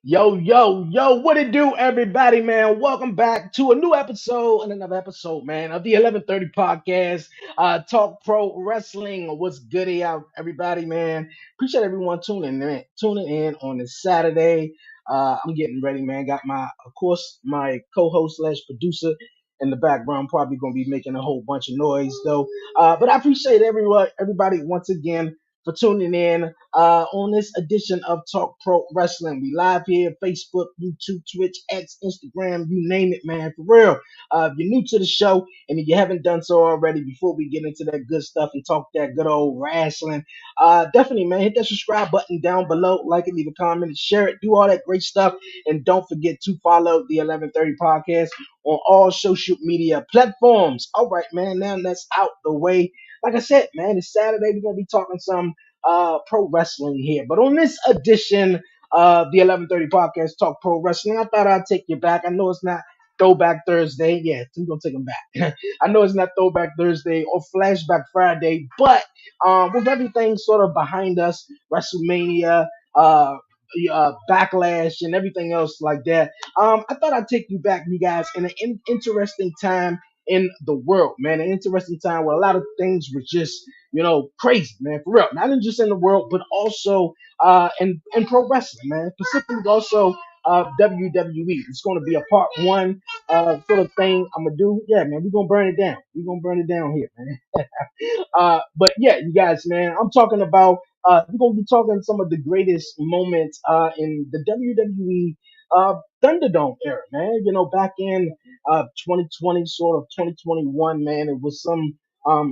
Yo, what it do, everybody, man? Welcome back to a new episode and another episode, man, of the 11:30 podcast. Talk Pro Wrestling. What's goody out, everybody, man? Appreciate everyone tuning in on this Saturday. I'm getting ready, man. Got of course, my co-host slash producer in the background, probably gonna be making a whole bunch of noise, though. But I appreciate everybody once again for tuning in on this edition of Talk Pro Wrestling. We live here, Facebook, YouTube, Twitch, X, Instagram, you name it, man, for real. If you're new to the show and if you haven't done so already, before we get into that good stuff and talk that good old wrestling, definitely, man, hit that subscribe button down below, like it, leave a comment, share it, do all that great stuff, and don't forget to follow the 11:30 podcast on all social media platforms. All right, man, now that's out the way. Like I said, man, it's Saturday. We're gonna be talking some pro wrestling here. But on this edition of the 11:30 podcast, Talk Pro Wrestling, I thought I'd take you back. I know it's not Throwback Thursday. Yeah, we're gonna take them back. I know it's not Throwback Thursday or Flashback Friday, but with everything sort of behind us, WrestleMania, Backlash, and everything else like that, I thought I'd take you back, you guys, in an interesting time in the world, man. An interesting time where a lot of things were just, crazy, man, for real. Not just in the world, but also in pro wrestling, man. Specifically also WWE. It's going to be a part one sort of thing I'm going to do. Yeah, man, we're going to burn it down. We're going to burn it down here, man. But yeah, you guys, man, I'm talking about, we're going to be talking some of the greatest moments in the WWE Thunderdome era, man. Back in 2020, sort of 2021, man, it was some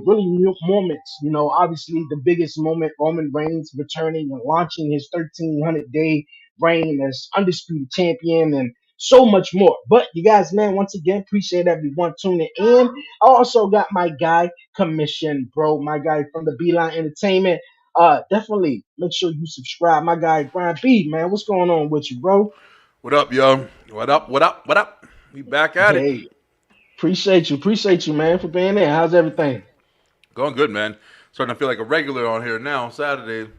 really new moments. Obviously the biggest moment, Roman Reigns returning and launching his 1,300-day reign as undisputed champion and so much more. But you guys, man, once again, appreciate everyone tuning in. I also got my guy, Commission, bro, my guy from the Beeline Entertainment. Definitely make sure you subscribe. My guy, Brian B, man, what's going on with you, bro? What up, yo? What up? What up? What up? We back at it. Hey, appreciate you, man, for being there. How's everything? Going good, man. Starting to feel like a regular on here now. Saturdays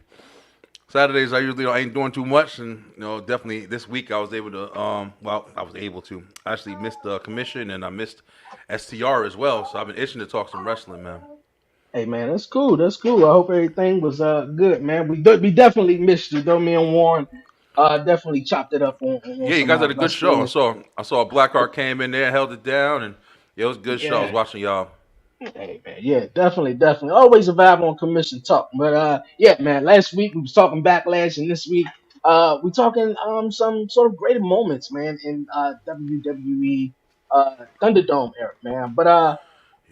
I usually ain't doing too much, and definitely this week I was able to. I was able to. I actually missed the commission and I missed STR as well. So I've been itching to talk some wrestling, man. Hey, man, that's cool. That's cool. I hope everything was good, man. We definitely missed you, though. Me and Warren definitely chopped it up on Yeah, you some guys had a good show. wrestling I and stuff. saw a Blackheart came in there, held it down, and yeah, it was a good show. I was Yeah. watching y'all. Hey, man, yeah, definitely. Always a vibe on commission talk. But yeah, man, last week we was talking backlash, and this week we talking some sort of greater moments, man, in WWE Thunderdome era, man. But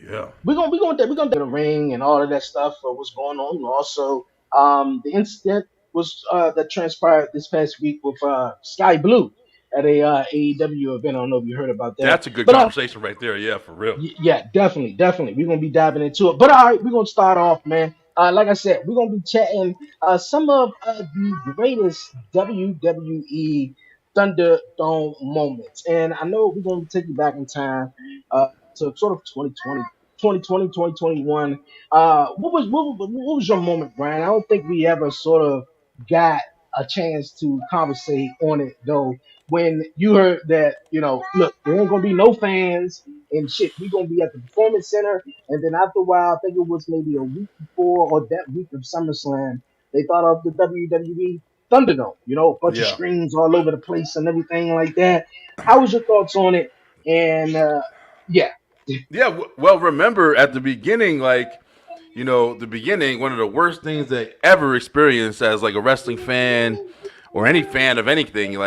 Yeah. we're gonna the ring and all of that stuff. What's going on? Also, the incident was that transpired this past week with Sky Blue at a AEW event. I don't know if you heard about that, That's a good but conversation right there. Yeah, for real. yeah, definitely. We're gonna be diving into it. But all right, we're gonna start off, man. Like I said, we're gonna be chatting some of the greatest WWE Thunderdome moments, and I know we're gonna take you back in time to sort of 2021. What was your moment, Brian? I don't think we ever sort of got a chance to conversate on it though. When you heard that, look, there ain't gonna be no fans and shit. We gonna be at the performance center, and then after a while, I think it was maybe a week before or that week of SummerSlam, they thought of the WWE Thunderdome. A bunch of Yeah. screens all over the place and everything like that. How was your thoughts on it? And yeah, Yeah, well, remember at the beginning, the beginning, one of the worst things that I ever experienced as like a wrestling fan or any fan of anything,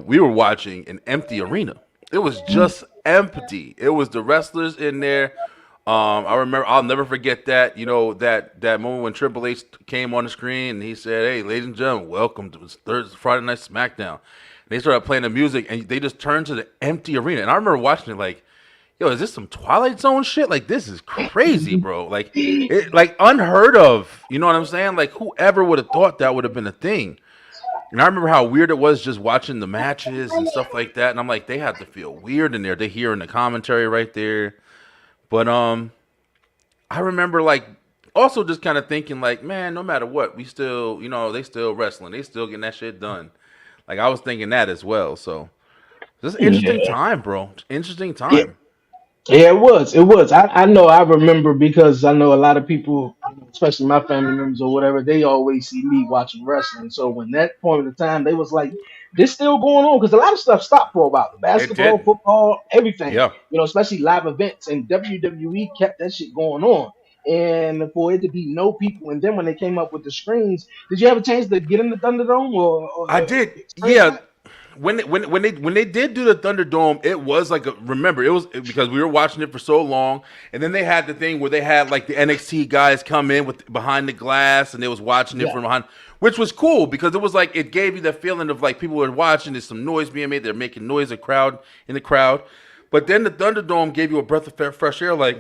we were watching an empty arena. It was just empty. It was the wrestlers in there. I remember, I'll never forget that, that moment when Triple H came on the screen and he said, "Hey, ladies and gentlemen, welcome to Thursday, Friday Night SmackDown." And they started playing the music and they just turned to the empty arena. And I remember watching it like, yo, is this some Twilight Zone shit? Like, this is crazy, bro. Like, like unheard of. You know what I'm saying? Like, whoever would have thought that would have been a thing. And I remember how weird it was just watching the matches and stuff like that. And I'm like, they had to feel weird in there. They hearing the commentary right there. But I remember like also just kind of thinking like, man, no matter what, we still, they still wrestling. They still getting that shit done. Like I was thinking that as well. So this is an interesting Yeah. time, bro. Interesting Yeah, time. yeah, it was. It was. I know. I remember because I know a lot of people, especially my family members or whatever. They always see me watching wrestling. So when that point of the time, they was like, "This still going on?" Because a lot of stuff stopped for a while. The It basketball, did. football, everything. Yeah. Especially live events, and WWE kept that shit going on. And for it to be no people, and then when they came up with the screens, did you have a chance to get in the Thunderdome I or did. experience Yeah. that? When they did do the Thunderdome, it was like remember it was because we were watching it for so long, and then they had the thing where they had like the NXT guys come in with behind the glass, and they was watching it Yeah, from behind, which was cool because it was like it gave you the feeling of like people were watching. There's some noise being made. They're making noise, a crowd in the crowd, but then the Thunderdome gave you a breath of fresh air. Like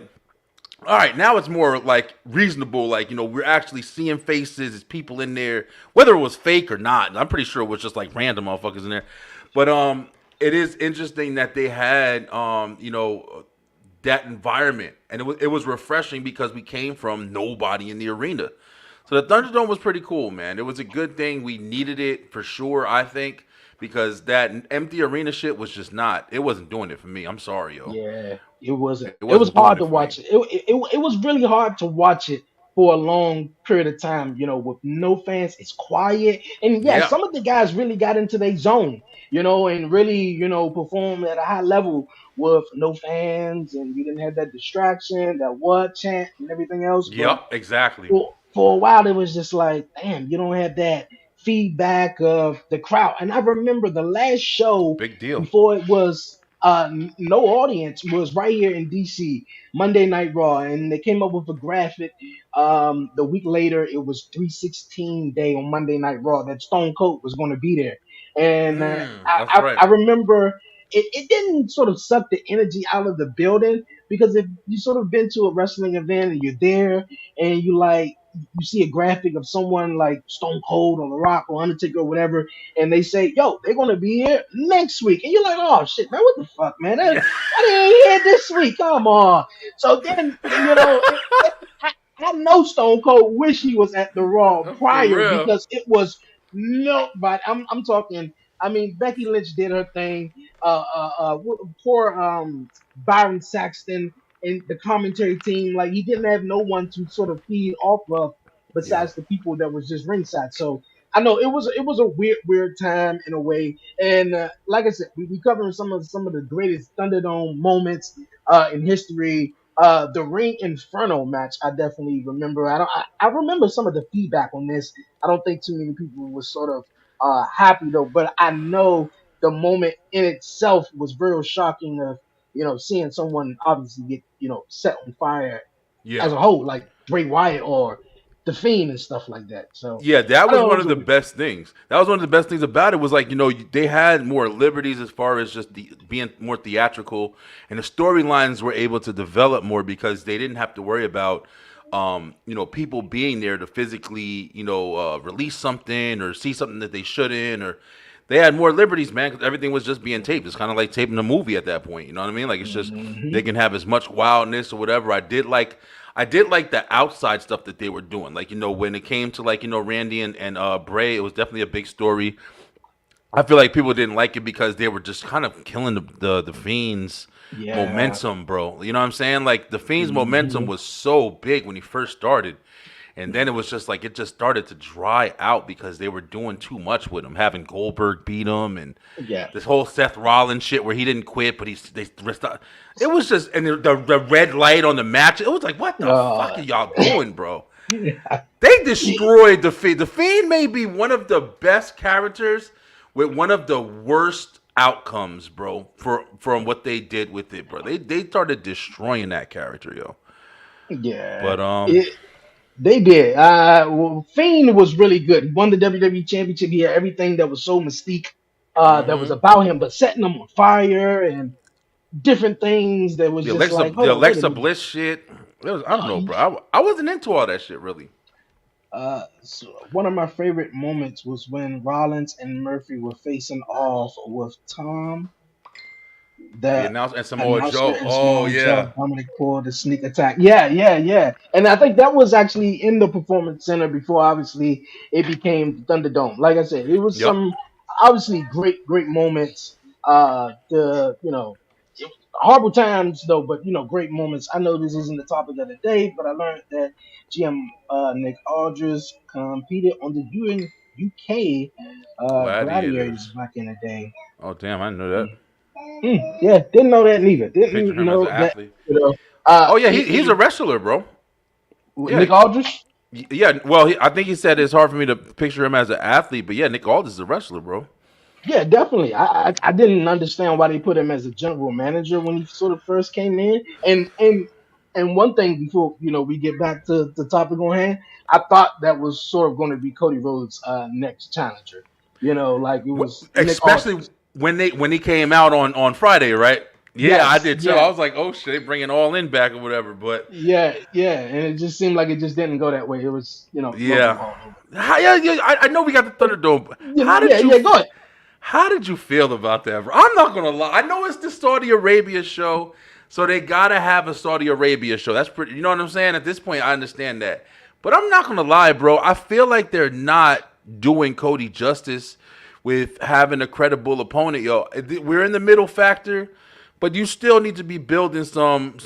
all right, now it's more like reasonable. Like we're actually seeing faces, there's people in there, whether it was fake or not. I'm pretty sure it was just like random motherfuckers in there. But it is interesting that they had that environment, and it was refreshing because we came from nobody in the arena. So the Thunderdome was pretty cool, man. It was a good thing. We needed it for sure. I think because that empty arena shit was just not. It wasn't doing it for me. I'm sorry, yo. yeah, it wasn't. It It was wasn't doing hard it to for me. watch it. It was really hard to watch it for a long period of time. With no fans, it's quiet, and yeah, Yeah. some of the guys really got into their zone. And really, performed at a high level with no fans, and you didn't have that distraction, that what chant, and everything else. But Yep, exactly. for a while it was just like, damn, you don't have that feedback of the crowd. And I remember the last show Big deal. before it was no audience was right here in DC, Monday Night Raw, and they came up with a graphic. The week later, it was 316 day on Monday Night Raw that Stone Cold was going to be there, and That's right. I remember. It didn't sort of suck the energy out of the building because if you sort of been to a wrestling event and you're there and you see a graphic of someone like Stone Cold or The Rock or Undertaker or whatever, and they say, "Yo, they're gonna be here next week," and you're like, "Oh shit, man, what the fuck, man? Yeah. I didn't hear this week. Come on." So then, I know Stone Cold wish he was at the Raw For prior real. because it was nobody. I'm talking. I mean, Becky Lynch did her thing. Poor Byron Saxton and the commentary team, like he didn't have no one to sort of feed off of Yeah. besides the people that was just ringside. So I know it was a weird time in a way. And like I said, we covering some of the greatest Thunderdome moments in history. The Ring Inferno match, I definitely remember. I remember some of the feedback on this. I don't think too many people was sort of happy though, but I know the moment in itself was very shocking of seeing someone obviously get set on fire Yeah. as a whole, like Bray Wyatt or the Fiend and stuff like that. So Yeah, that I was know it one was of a the weird. best things. That was one of the best things about it was like they had more liberties as far as just being more theatrical, and the storylines were able to develop more because they didn't have to worry about people being there to physically release something or see something that they shouldn't or they had more liberties, man, because everything was just being taped. It's kind of like taping a movie at that point. You know what I mean? Like it's just they Hmm. can have as much wildness or whatever. I did like the outside stuff that they were doing. Like when it came to like Randy and Bray, it was definitely a big story. I feel like people didn't like it because they were just kind of killing the Fiend's Yeah. momentum, bro. You know what I'm saying? Like the Fiend's momentum Hmm. was so big when he first started. And then it was just like it just started to dry out because they were doing too much with him, having Goldberg beat him, and Yeah. this whole Seth Rollins shit where he didn't quit, but it was just and the red light on the match. It was like, what the fuck Uh, are y'all doing, bro? They destroyed the Fiend. The Fiend may be one of the best characters with one of the worst outcomes, bro. From what they did with it, bro. They started destroying that character, yo. yeah. But They did. Well, Fiend was really good. He won the WWE Championship. He had everything that was so mystique that was mhm. about him, but setting him on fire and different things that was the just Alexa like, the hold on, wait a Alexa minute. Bliss shit. I don't Uh, know, bro. I wasn't into all that shit really. so one of my favorite moments was when Rollins and Murphy were facing off with Tom, The the announcer and Samoa announcer, Joe. and Oh Samoa yeah, Joe. Dominic pulled the sneak attack. Yeah, yeah, yeah. And I think that was actually in the Performance Center before, obviously, it became the Thunderdome. Like I said, it was yep. some. obviously great moments. The horrible times though, but great moments. I know this isn't the topic of the day, but I learned that GM Nick Aldris competed on the UK Gladiators Gladiators. back in the day. Oh damn, I didn't know that. Yeah, didn't know that neither. Picture Didn't him as an know that. athlete. You know, Oh yeah, he's a wrestler, bro. Nick Yeah, Aldris. yeah. Well, I think he said it's hard for me to picture him as an athlete, but yeah, Nick Aldis is a wrestler, bro. Yeah, definitely. I didn't understand why they put him as a general manager when he sort of first came in. And one thing before we get back to the topic on hand, I thought that was sort of going to be Cody Rhodes' next challenger. Like it was Nick Especially Aldis. when he came out on Friday, right? Yeah, I Yes, did too. I yes, was like, oh shit, they bringing all in back or whatever. But yeah, and it just seemed like it just didn't go that way. It was Logan yeah, Paul. yeah, I know we got the Thunderdome. But Yeah, yeah. Go ahead. how did you feel about that, bro? I'm not gonna lie. I know it's the Saudi Arabia show, so they gotta have a Saudi Arabia show. That's pretty. You know what I'm saying? At this point, I understand that. But I'm not gonna lie, bro. I feel like they're not doing Cody justice with having a credible opponent. Yo, we're in the middle factor, but you still need to be building some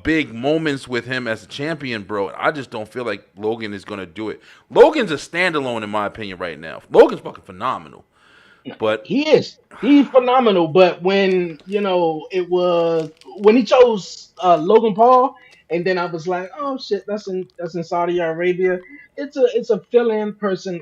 big moments with him as a champion, bro. I just don't feel like Logan is gonna do it. Logan's a standalone in my opinion right now. Logan's fucking phenomenal, but He is. He's phenomenal. But when it was when he chose Logan Paul, and then I was like, oh shit, that's in Saudi Arabia. It's a fill-in person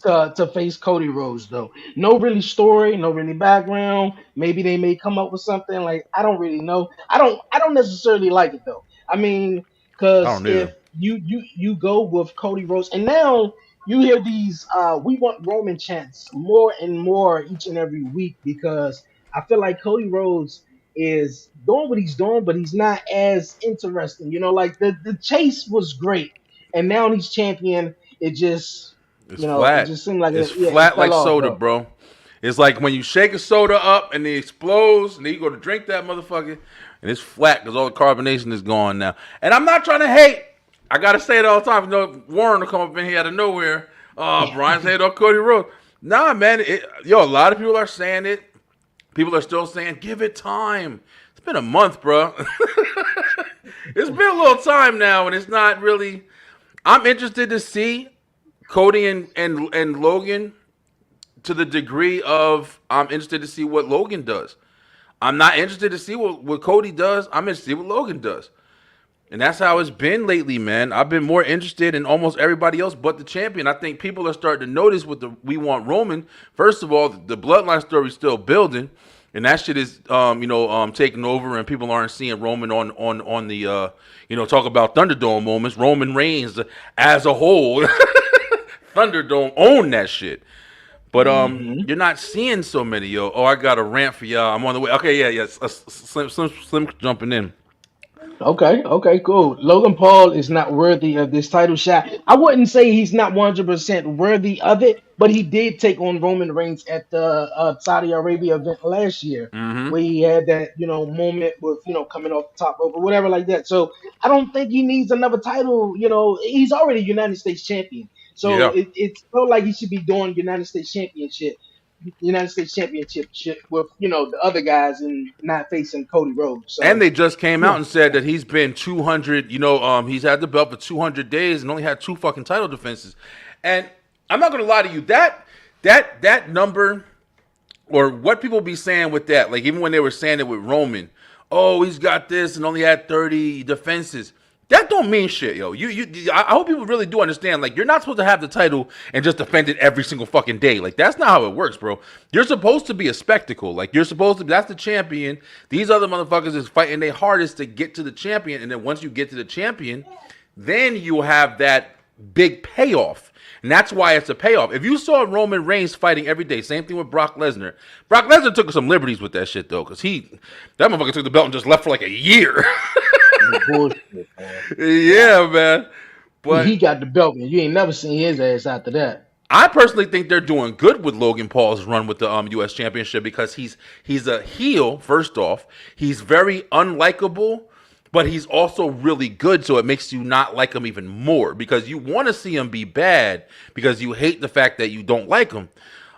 to face Cody Rhodes though. No really story, no really background. Maybe they may come up with something like I don't really know. I don't necessarily like it though. I mean, I because don't either. if you go with Cody Rhodes, and now you hear these we want Roman chants more and more each and every week because I feel like Cody Rhodes is doing what he's doing, but he's not as interesting. Like the chase was great, and now he's champion. It just It's it flat. just seemed like It's it flat fell like off soda, though. bro. It's like when you shake a soda up and it explodes, and then you go to drink that motherfucker, and it's flat because all the carbonation is gone now. And I'm not trying to hate. I gotta say it all the time. Warren will come up in here out of nowhere. Oh, Brian's saying on Cody Rhodes. Nah, man. A lot of people are saying it. People are still saying, give it time. It's been a month, bro. It's been a little time now, and it's not really. I'm interested to see Cody and Logan to the degree of I'm interested to see what Logan does. I'm not interested to see what Cody does. I'm interested to see what Logan does. And that's how it's been lately, man. I've been more interested in almost everybody else but the champion. I think people are starting to notice with the We Want Roman. First of all, the bloodline story is still building. And that shit is, taking over, and people aren't seeing Roman on the, talk about Thunderdome moments. Roman Reigns as a whole, Thunderdome own that shit. But Hmm. you're not seeing so many, yo. Oh, I got a rant for y'all. I'm on the way. Okay, yeah, yes. Slim jumping in. Okay, cool. Logan Paul is not worthy of this title shot. I wouldn't say he's not 100% worthy of it, but he did take on Roman Reigns at the Saudi Arabia event last year, Mm-hmm. where he had that moment with coming off the top rope or whatever like that. So I don't think he needs another title. He's already United States champion, so Yeah. it's felt like he should be doing United States Championship shit with the other guys and not facing Cody Rhodes. And So. they just came out Yeah. and said that he's been 200, he's had the belt for 200 days and only had two fucking title defenses. And I'm not going to lie to you, that number or what people be saying with that, like even when they were saying it with Roman, oh, he's got this and only had 30 defenses. That don't mean shit, yo. I hope people really do understand. Like, you're not supposed to have the title and just defend it every single fucking day. Like, that's not how it works, bro. You're supposed to be a spectacle. Like, you're supposed to. That's the champion. These other motherfuckers is fighting their hardest to get to the champion, and then once you get to the champion, then you have that big payoff. And that's why it's a payoff. If you saw Roman Reigns fighting every day, same thing with Brock Lesnar. Brock Lesnar took some liberties with that shit though, because that motherfucker took the belt and just left for like a year. Bullshit, man. Yeah, man. He But got the belt, and you ain't never seen his ass after that. I personally think they're doing good with Logan Paul's run with the U.S. Championship because he's a heel. First off, he's very unlikable. but he's also really good, so it makes you not like him even more because you want to see him be bad because you hate the fact that you don't like him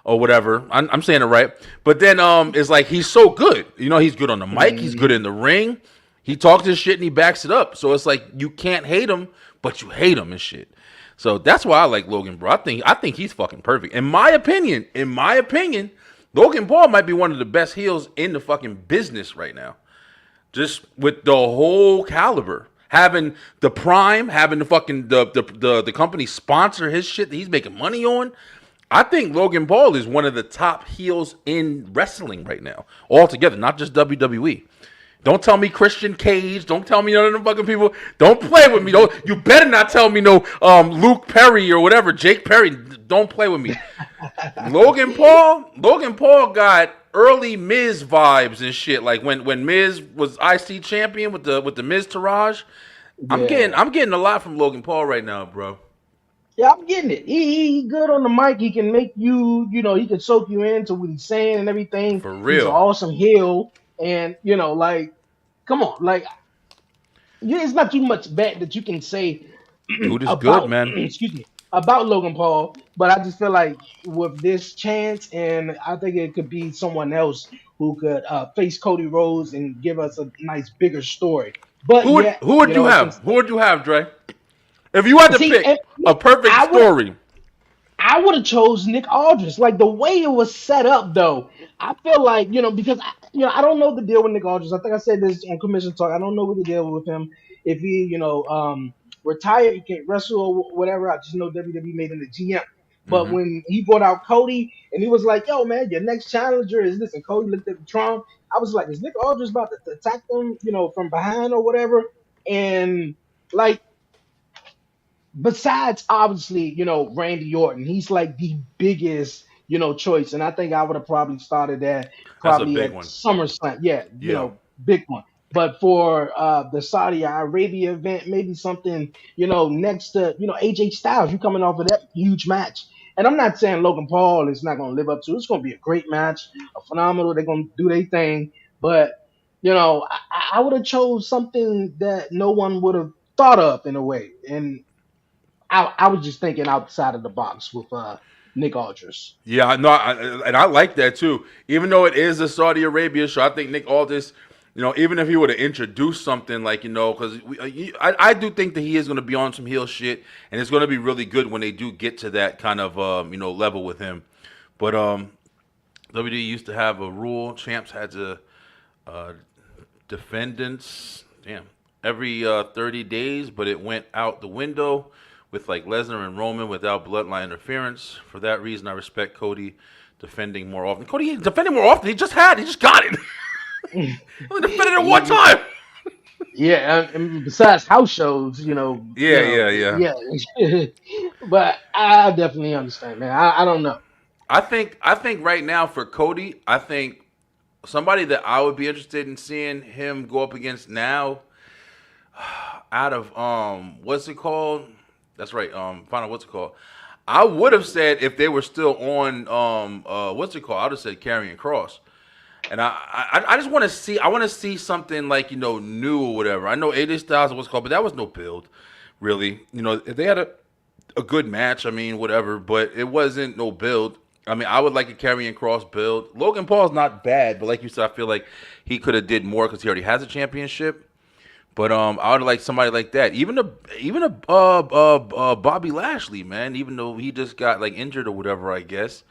or whatever. I'm saying it right, but then it's like he's so good. You know, he's good on the mic, he's good Mhm. in the ring, he talks his shit and he backs it up. So it's like you can't hate him, but you hate him and shit. So that's why I like Logan, bro. I think he's fucking perfect. In my opinion, Logan Paul might be one of the best heels in the fucking business right now, just with the whole caliber. Having the prime, having the fucking the company sponsor his shit that he's making money on. I think Logan Paul is one of the top heels in wrestling right now, altogether, not just WWE. Don't tell me Christian Cage. Don't tell me none of them fucking people. Don't play with me. Don't you better not tell me no Luke Perry or whatever, Jake Perry. Don't play with me. Logan Paul got early Miz vibes and shit. Like when Miz was IC champion with the Miz Taraj. I'm getting Yeah. I'm getting a lot from Logan Paul right now, bro. Yeah, I'm getting it. He good on the mic. He can make you, he can soak you into what he's saying and everything. For He's an real. awesome heel, and like, come on, like, it's not too much bad that you can say Dude is good, about, man. excuse me, about Logan Paul. But I just feel like with this chance, and I think it could be someone else who could face Cody Rhodes and give us a nice bigger story. But Who would yet, who would you it have? can Who would you have, Dre? If you had to see. pick And a perfect I would story, I would have chose Nick Aldris. Like the way it was set up, though, I feel like because I don't know the deal with Nick Aldris. I think I said this on Commission Talk. I don't know what the deal with him. If he retired, he can't wrestle or whatever. I just know WWE made him the GM. But mm-hmm. when he brought out Cody and he was like, "Yo, man, your next challenger is this," and Cody looked at the Trump, I was like, "Is Nick Aldris about to attack them, from behind or whatever?" And like besides obviously, Randy Orton, he's like the biggest, choice. And I think I would have probably started that That's a probably big at one. SummerSlam. Yeah, Yeah, big one. But for the Saudi Arabia event, maybe something, next to, AJ Styles, you coming off of that huge match. And I'm not saying Logan Paul is not going to live up to it. It's going to be a great match, a phenomenal. They're going to do their thing. But, I would have chose something that no one would have thought of in a way. And I was just thinking outside of the box with Nick Aldris. yeah, no, and I like that too. Even though it is a Saudi Arabia show, I think Nick Aldis, even if he would have introduced something like because I do think that he is going to be on some heel shit, and it's going to be really good when they do get to that kind of level with him. But WWE used to have a rule: champs had to uh, defendants, damn, every 30 days, but it went out the window with like Lesnar and Roman without bloodline interference. For that reason, I respect Cody defending more often. Cody defending more often. He just got it. He only defended it one time. Yeah, and besides house shows, Yeah, yeah, yeah. yeah. But I definitely understand, man. I don't know. I think right now for Cody, I think somebody that I would be interested in seeing him go up against now out of what's it called? That's right, find out what's it called. I would have said if they were still on what's it called? I would have said Carrying Cross. And I just want to see something like new or whatever. I know AJ Styles was called, but that was no build, really. If they had a good match, I mean whatever, but it wasn't no build. I mean, I would like a Karrion Cross build. Logan Paul's not bad, but like you said, I feel like he could have did more because he already has a championship. But I would like somebody like that. Even a Bobby Lashley, man. Even though he just got like injured or whatever, I guess.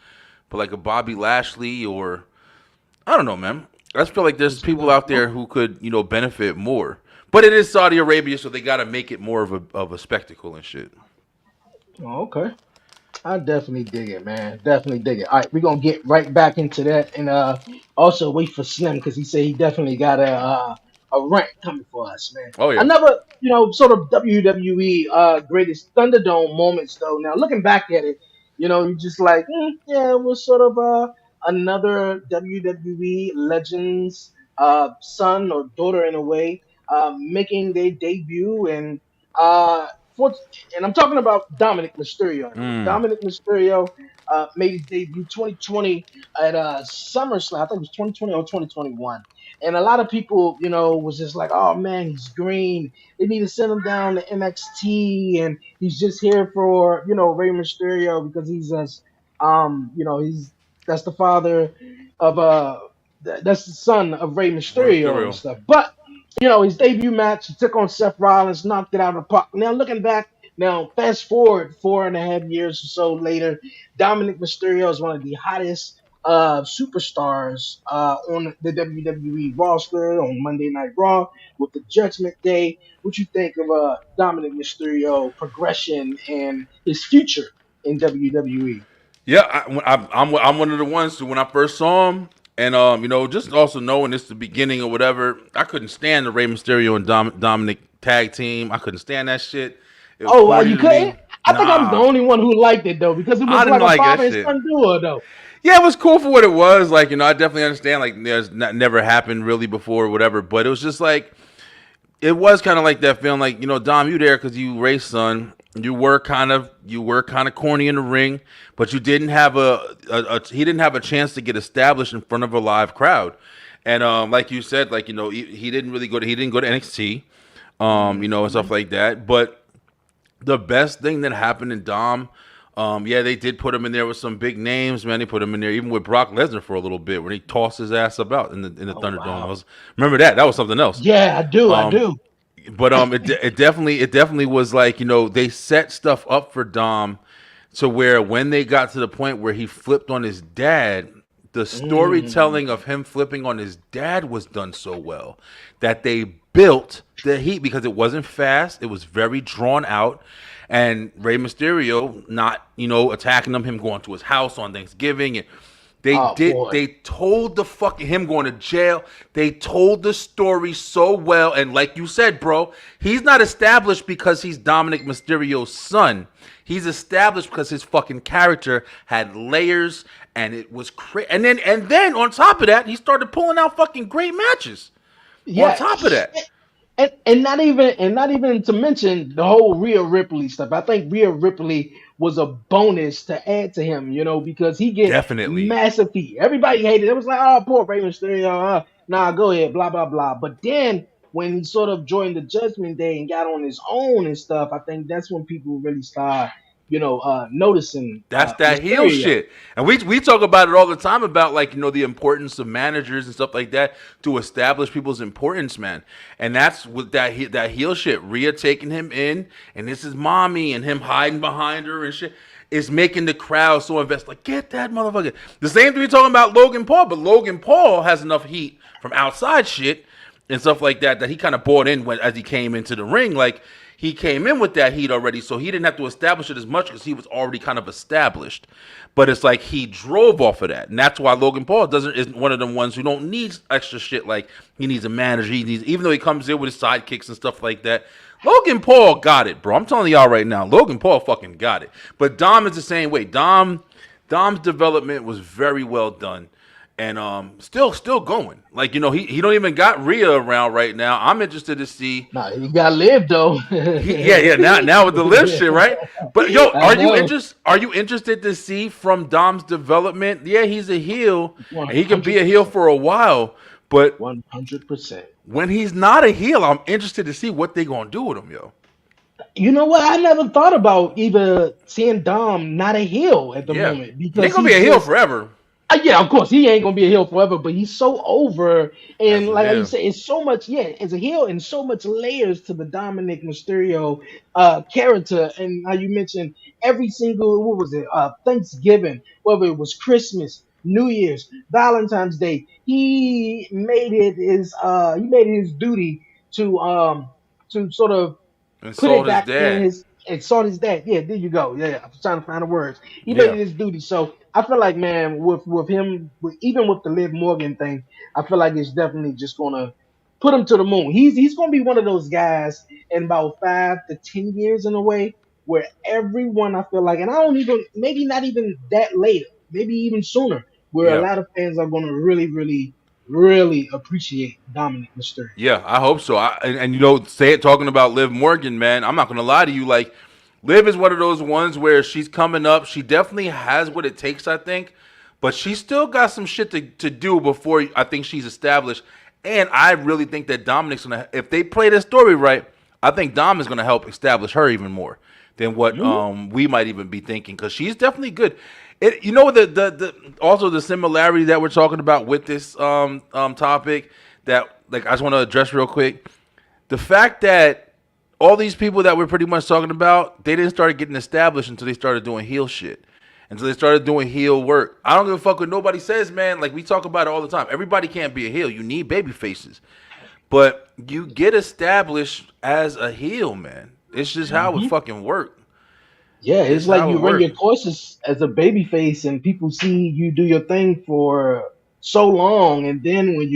But like a Bobby Lashley or I don't know, man. I just feel like there's people out there who could benefit more. But it is Saudi Arabia, so they got to make it more of a spectacle and shit. Oh, okay. I definitely dig it, man. Definitely dig it. All right, we're gonna get right back into that, and also wait for Slim because he said he definitely got a rant coming for us, man. Oh yeah. Another, sort of WWE greatest Thunderdome moments though. Now looking back at it, you're just like, yeah, it was sort of another WWE legends son or daughter in a way, making their debut and uh. For, and I'm talking about Dominic Mysterio. Mm. Dominic Mysterio made his debut 2020 at SummerSlam. I think it was 2020 or 2021. And a lot of people, was just like, "Oh man, he's green. They need to send him down to NXT, and he's just here for Rey Mysterio because he's us. He's that's the father of that's the son of Rey Rey Mysterio and Mysterio. stuff." But his debut match, he took on Seth Rollins, knocked it out of the park. Now looking back, now fast forward 4.5 years or so later, Dominic Mysterio is one of the hottest superstars on the WWE roster on Monday Night Raw with the Judgment Day. What you think of Dominic Mysterio progression and his future in WWE? Yeah, I'm one of the ones who when I first saw him, and just also knowing it's the beginning or whatever, I couldn't stand the Rey Mysterio and Dominic tag team. I couldn't stand that shit. It was Oh, corny you to me. couldn't? I think I was the Nah, only one who liked it though because it I was didn't like a like that father and shit. son duo though. Yeah, it was cool for what it was. Like, I definitely understand. Like, there's not, never happened really before or whatever. But it was just like, it was kind of like that feeling. Like, Dom, you there because you Ray's son. You were kind of corny in the ring, but you didn't have he didn't have a chance to get established in front of a live crowd. And like you said, like he didn't really he didn't go to NXT, and Hmm. stuff like that. But the best thing that happened in Dom, yeah, they did put him in there with some big names, man. They put him in there even with Brock Lesnar for a little bit, where he tossed his ass about in the Oh Thunderdome. wow. Remember that? That was something else. Yeah, I do. I Um, do. but it definitely was like they set stuff up for Dom to where when they got to the point where he flipped on his dad, the storytelling Mm. of him flipping on his dad was done so well that they built the heat because it wasn't fast, it was very drawn out. And Rey Mysterio not attacking him going to his house on Thanksgiving, and Oh boy. they told the fucking him going to jail. They told the story so well, and like you said, bro, he's not established because he's Dominic Mysterio's son. He's established because his fucking character had layers, and it was crazy. And then on top of that, he started pulling out fucking great matches. On Yeah, top of that, and not even to mention the whole Rhea Ripley stuff. I think Rhea Ripley was a bonus to add to him, because he get definitely. massive heat. Everybody hated it. It was like, oh, poor Rey Mysterio. Nah, go ahead, blah blah blah. But then when he sort of joined the Judgment Day and got on his own and stuff, I think that's when people really start, noticing That's that heel Mysterio. shit. And we talk about it all the time about like, the importance of managers and stuff like that to establish people's importance, man. And that's with that heel shit. Rhea taking him in, and this is mommy, and him hiding behind her and shit. Is making the crowd so invested. Like, get that motherfucker. The same thing we talking about Logan Paul, but Logan Paul has enough heat from outside shit and stuff like that that he kind of bought in as he came into the ring. Like, he came in with that heat already, so he didn't have to establish it as much because he was already kind of established. But it's like he drove off of that, and that's why Logan Paul isn't one of them ones who don't need extra shit. Like, he needs a manager, even though he comes in with his sidekicks and stuff like that. Logan Paul got it, bro. I'm telling y'all right now, Logan Paul fucking got it. But Dom is the same way. Dom's development was very well done, and still going. Like, he don't even got Rhea around right now. I'm interested to see. Nah, he got live though. Yeah, now with the live shit, right? But yo, I know. are you interested to see from Dom's development? Yeah, he's a heel, One and he can be hundred a heel percent. for a while. But 100%. when he's not a heel, I'm interested to see what they gonna do with him, yo. You know what? I never thought about even seeing Dom not a heel at the Yeah, moment he ain't because gonna be he's a heel just forever. yeah, of course he ain't gonna be a heel forever, but he's so over and like you Yeah, said, it's so much as a heel and so much layers to the Dominic Mysterio character. And how you mentioned every single what was it Thanksgiving, whether it was Christmas, New Year's, Valentine's Day, he made it his duty to sort of and put it sold his back in dad. his and saw his dad. Yeah, there you go. Yeah, I was trying to find the words. He made Yeah, it his duty. So I feel like, man, with him, even with the Liv Morgan thing, I feel like it's definitely just gonna put him to the moon. He's gonna be one of those guys in about 5 to 10 years in a way where everyone I feel like, and I don't even maybe not even that later, maybe even sooner, where a yeah. lot of fans are gonna really, really, really appreciate Dominic Mysterio. Yeah, I hope so. And say it talking about Liv Morgan, man. I'm not gonna lie to you. Like, Liv is one of those ones where she's coming up. She definitely has what it takes, I think, but she still got some shit to do before I think she's established And I really think that Dominic's gonna, if they play this story right, I think Dom is gonna help establish her even more than what Hmm. we might even be thinking, because she's definitely good. You know, the also the similarity that we're talking about with this topic that, like, I just want to address real quick, the fact that all these people that we're pretty much talking about, they didn't start getting established until they started doing heel shit. Until they started doing heel work. I don't give a fuck what nobody says, man. Like, we talk about it all the time. Everybody can't be a heel. You need baby faces. But you get established as a heel, man. It's just how it Hmm. fucking works. Yeah, It's it's like how you it run works. your courses as a baby face, and people see you do your thing for so long, and then when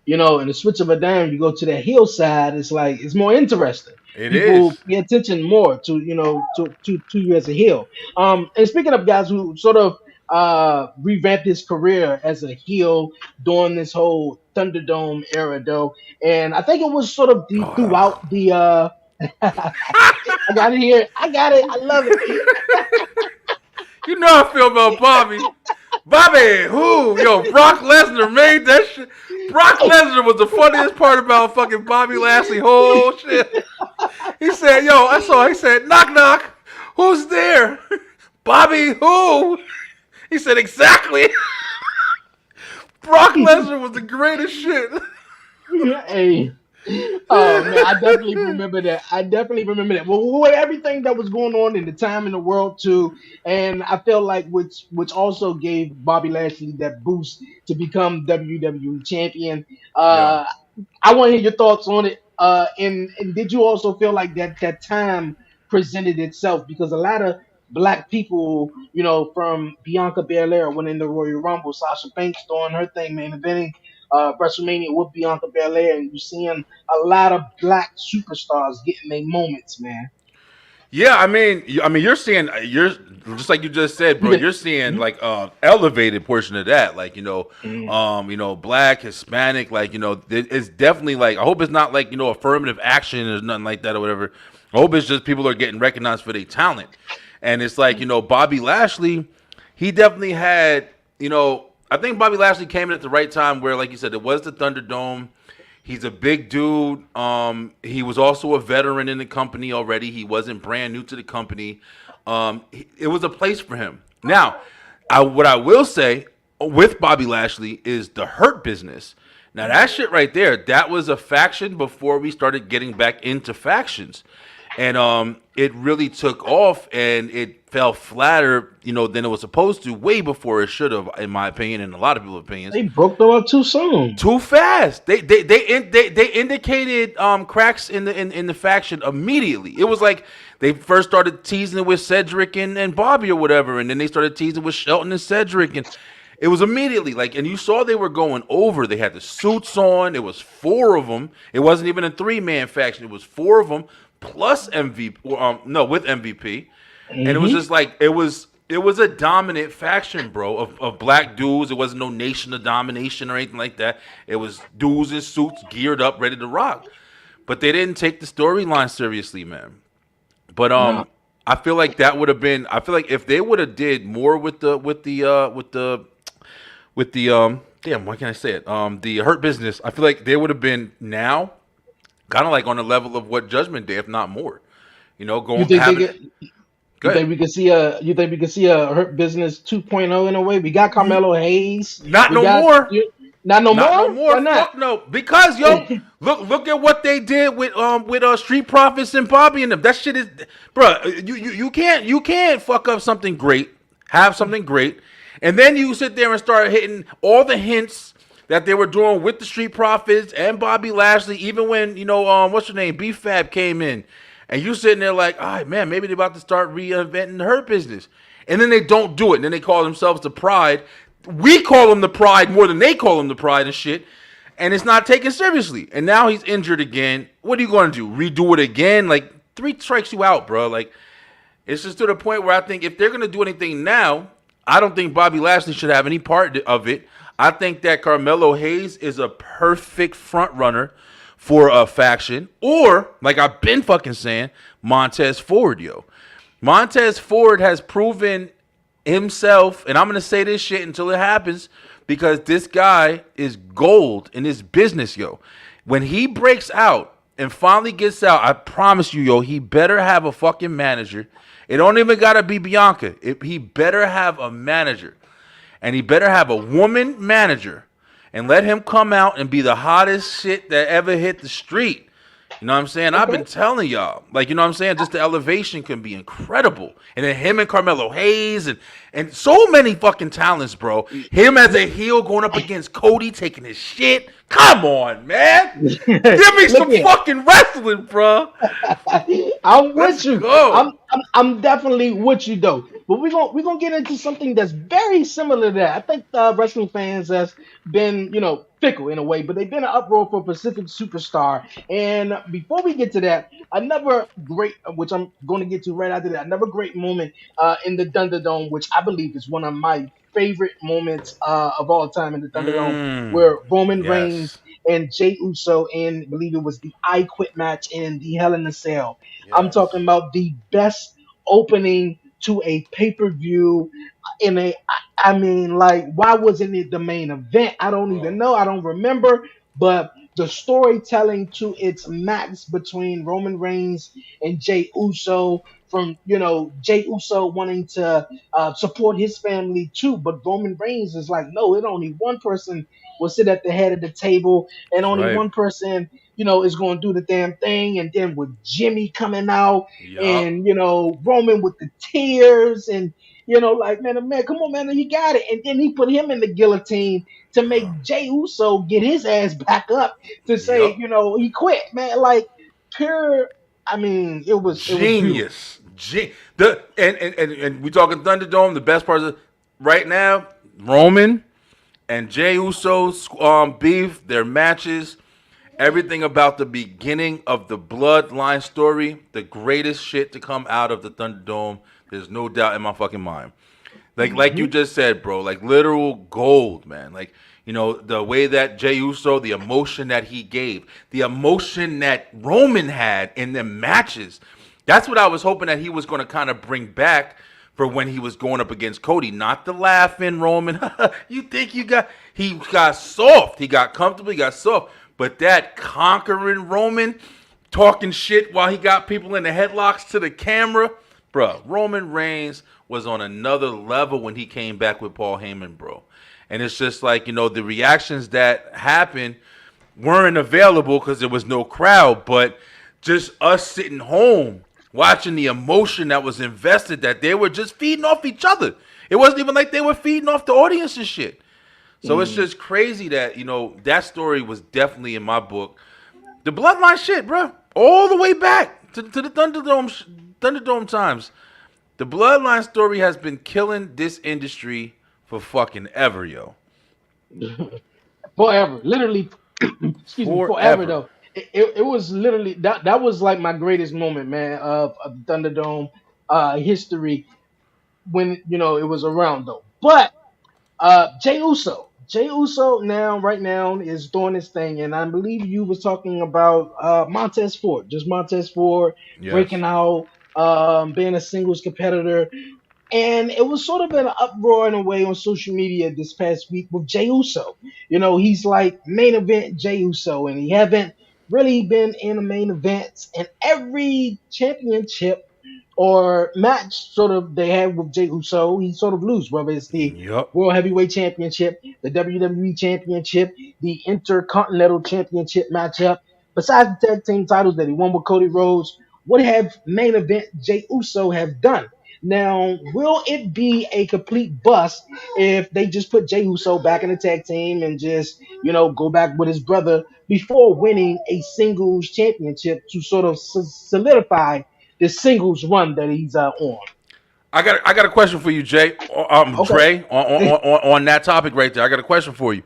in the switch of a dime, you go to the heel side. It's like it's more interesting. It People is. pay attention more to to you as a heel. And speaking of guys who sort of revamped his career as a heel during this whole Thunderdome era, though, and I think it was sort of throughout the. I got it here. I got it. I love it. You know how I feel about Bobby. Bobby, who? Yo, Brock Lesnar made that shit. Brock Lesnar was the funniest part about fucking Bobby Lashley whole shit. He said, yo, I saw, he said, knock, knock. Who's there? Bobby, who? He said, exactly. Brock Lesnar was the greatest shit. Hey. Oh man, I definitely remember that. I definitely remember that. Well, with everything that was going on in the time in the world too, and I feel like which also gave Bobby Lashley that boost to become WWE champion. Yo. I want to hear your thoughts on it. And did you also feel like that time presented itself because a lot of black people, from Bianca Belair winning the Royal Rumble, Sasha Banks doing her thing, main eventing WrestleMania with Bianca Belair, and you're seeing a lot of black superstars getting their moments, man. Yeah, I mean, you're just like you just said, bro. You're seeing like elevated portion of that, like Mhm. black, Hispanic, like it's definitely like I hope it's not like affirmative action or nothing like that or whatever. I hope it's just people are getting recognized for their talent, and it's like Bobby Lashley, he definitely had I think Bobby Lashley came in at the right time where, like you said, it was the Thunderdome. He's a big dude. He was also a veteran in the company already. He wasn't brand new to the company. It was a place for him. Now, what I will say with Bobby Lashley is the Hurt Business. Now, that shit right there, that was a faction before we started getting back into factions. And it really took off, and it fell flatter, than it was supposed to, way before it should have, in my opinion, and a lot of people's opinions. They broke them up too soon. Too fast. They indicated cracks in the faction immediately. It was like they first started teasing with Cedric and Bobby or whatever, and then they started teasing with Shelton and Cedric, and it was immediately like, and you saw they were going over. They had the suits on. It was four of them. It wasn't even a 3-man faction. It was four of them plus MVP. No, with MVP, and it was Hmm. just like it was a dominant faction, bro, of black dudes. It wasn't no nation of domination or anything like that. It was dudes in suits geared up, ready to rock. But they didn't take the storyline seriously, man. But No. I feel like that would have been. I feel like if they would have did more with the damn, why can't I say it? The Hurt Business. I feel like they would have been now kind of like on the level of what Judgment Day, if not more. You Going think they having get? it. Go You ahead. think we could see a? You think we could see a Hurt Business 2.0 in a way? We got Carmelo Hayes. Not We no got more. not no Not no more. more. Why not? Fuck no. Because yo, look at what they did with Street Profits and Bobby and them. That shit is, bro. You can't fuck up something great, have something great, and then you sit there and start hitting all the hints that they were doing with the Street Profits and Bobby Lashley. Even when what's your name, B Fab came in, and you sitting there like, all right, man, maybe they're about to start reinventing her business, and then they don't do it, and then they call themselves the Pride. We call him the Pride more than they call him the Pride and shit. And it's not taken seriously. And now he's injured again. What are you going to do? Redo it again? Like, 3 strikes you out, bro. Like, it's just to the point where I think if they're going to do anything now, I don't think Bobby Lashley should have any part of it. I think that Carmelo Hayes is a perfect front runner for a faction. Or, like I've been fucking saying, Montez Ford, yo. Montez Ford has proven himself, and I'm gonna say this shit until it happens, because this guy is gold in his business, yo. When he breaks out and finally gets out, I promise you, yo, he better have a fucking manager. It don't even gotta be Bianca. He better have a manager, and he better have a woman manager, and let him come out and be the hottest shit that ever hit the street. You know what I'm saying? I've Okay. been telling y'all. Like, you know what I'm saying? Just the elevation can be incredible. And then him and Carmelo Hayes and so many fucking talents, bro. Him as a heel going up against Cody taking his shit. Come on, man. Give me Look some here. fucking wrestling, bro. I'm with Let's you. go. I'm definitely with you though. But we're gonna get into something that's very similar to that. I think wrestling fans has been fickle in a way, but they've been an uproar for Pacific Superstar. And before we get to that, another great, which I'm going to get to right after that, another great moment in the Thunderdome, which I believe is one of my favorite moments of all time in the Thunderdome, where Roman Reigns Yes. and Jey Uso in, I believe it was the I Quit match in the Hell in a Cell. I'm talking Yes. about the best opening to a pay per view in a. I mean, like, why wasn't it the main event? I don't even Bro. know. I don't remember. But the storytelling to its max between Roman Reigns and Jey Uso, from Jey Uso wanting to support his family too, but Roman Reigns is like, no, it only one person will sit at the head of the table, and That's only right. one person is going to do the damn thing. And then with Jimmy coming out, Yup. and Roman with the tears, and like, man, come on, man, he got it. And then he put him in the guillotine to make Jey Uso get his ass back up to say, Yup. he quit, man. Like, pure. I mean, it was beautiful. Genius. And we talking Thunderdome. The best part is right now, Roman and Jey Uso's beef, their matches, everything about the beginning of the bloodline story, the greatest shit to come out of the Thunderdome. There's no doubt in my fucking mind. Like you Hmm. just said, bro, like literal gold, man. Like, the way that Jey Uso, the emotion that he gave, the emotion that Roman had in the matches. That's what I was hoping that he was going to kind of bring back for when he was going up against Cody. Not the laughing Roman. You think you got. He got soft. He got comfortable. He got soft. But that conquering Roman, talking shit while he got people in the headlocks to the camera. Bro, Roman Reigns was on another level when he came back with Paul Heyman, bro. And it's just like, the reactions that happened weren't available because there was no crowd, but just us sitting home watching the emotion that was invested, that they were just feeding off each other. It wasn't even like they were feeding off the audience and shit. So it's Hmm. just crazy that, that story was definitely in my book. The bloodline shit, bro. All the way back to the Thunderdome times. The bloodline story has been killing this industry for fucking ever, yo. Forever, literally. Excuse me, forever Forever. though. It was literally that was like my greatest moment, man, of Thunderdome history, when it was around though. But Jey Uso now, right now, is doing his thing, and I believe you was talking about Montez Ford, just Montez Ford breaking Yes. out, being a singles competitor. And it was sort of an uproar in a way on social media this past week with Jey Uso. He's like main event Jey Uso, and he haven't really been in a main events. And every championship or match sort of they have with Jey Uso, he sort of lose, whether it's the Yup. World Heavyweight Championship, the WWE Championship, the Intercontinental Championship matchup. Besides the tag team titles that he won with Cody Rhodes, what have main event Jey Uso have done? Now, will it be a complete bust if they just put Jey Uso back in the tag team and just, go back with his brother before winning a singles championship to sort of solidify the singles run that he's on? I got a question for you, Jay. Okay. Dre, on that topic right there. I got a question for you.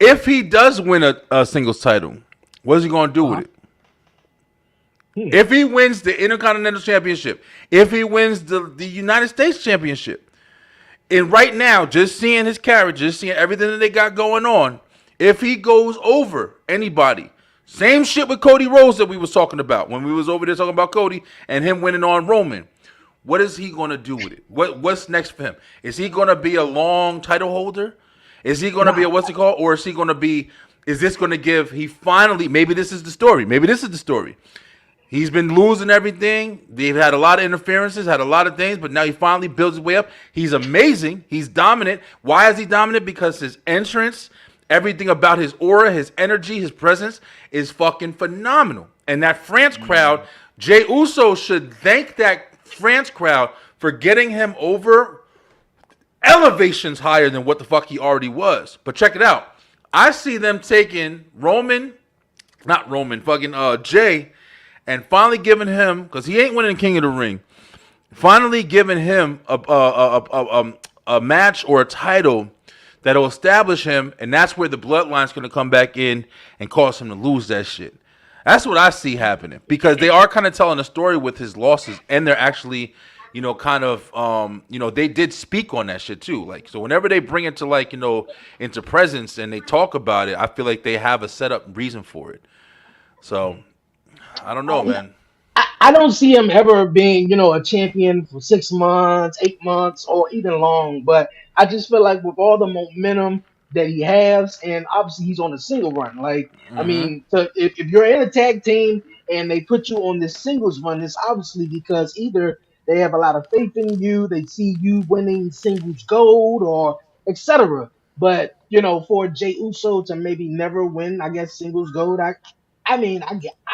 If he does win a singles title, what is he going to do with Uh-huh. it? Hmm. If he wins the Intercontinental Championship, if he wins the United States Championship, and right now, just seeing his character, just seeing everything that they got going on, if he goes over anybody, same shit with Cody Rhodes that we was talking about when we was over there talking about Cody and him winning on Roman. What is he going to do with it? What's next for him? Is he going to be a long title holder? Is he going to be a Nah, what's it called? Or is he going to be? Is this going to give? He finally. Maybe this is the story. Maybe this is the story. He's been losing everything. They've had a lot of interferences, had a lot of things, but now he finally builds his way up. He's amazing. He's dominant. Why is he dominant? Because his entrance, everything about his aura, his energy, his presence is fucking phenomenal. And that France crowd, Jey Uso should thank that France crowd for getting him over elevations higher than what the fuck he already was. But check it out. I see them taking not Roman, fucking Jay, and finally giving him, because he ain't winning King of the Ring, finally giving him a match or a title that'll establish him, and that's where the bloodline's going to come back in and cause him to lose that shit. That's what I see happening, because they are kind of telling a story with his losses, and they're actually, kind of, they did speak on that shit too. Like, so whenever they bring it to into presence and they talk about it, I feel like they have a setup reason for it. So I don't know, man. I don't see him ever being, a champion for 6 months, 8 months, or even long. But I just feel like with all the momentum that he has, and obviously he's on a single run. Like, I Mm-hmm. mean, so if you're in a tag team and they put you on this singles run, it's obviously because either they have a lot of faith in you, they see you winning singles gold, or etc. But for Jey Uso to maybe never win, I guess singles gold, I mean,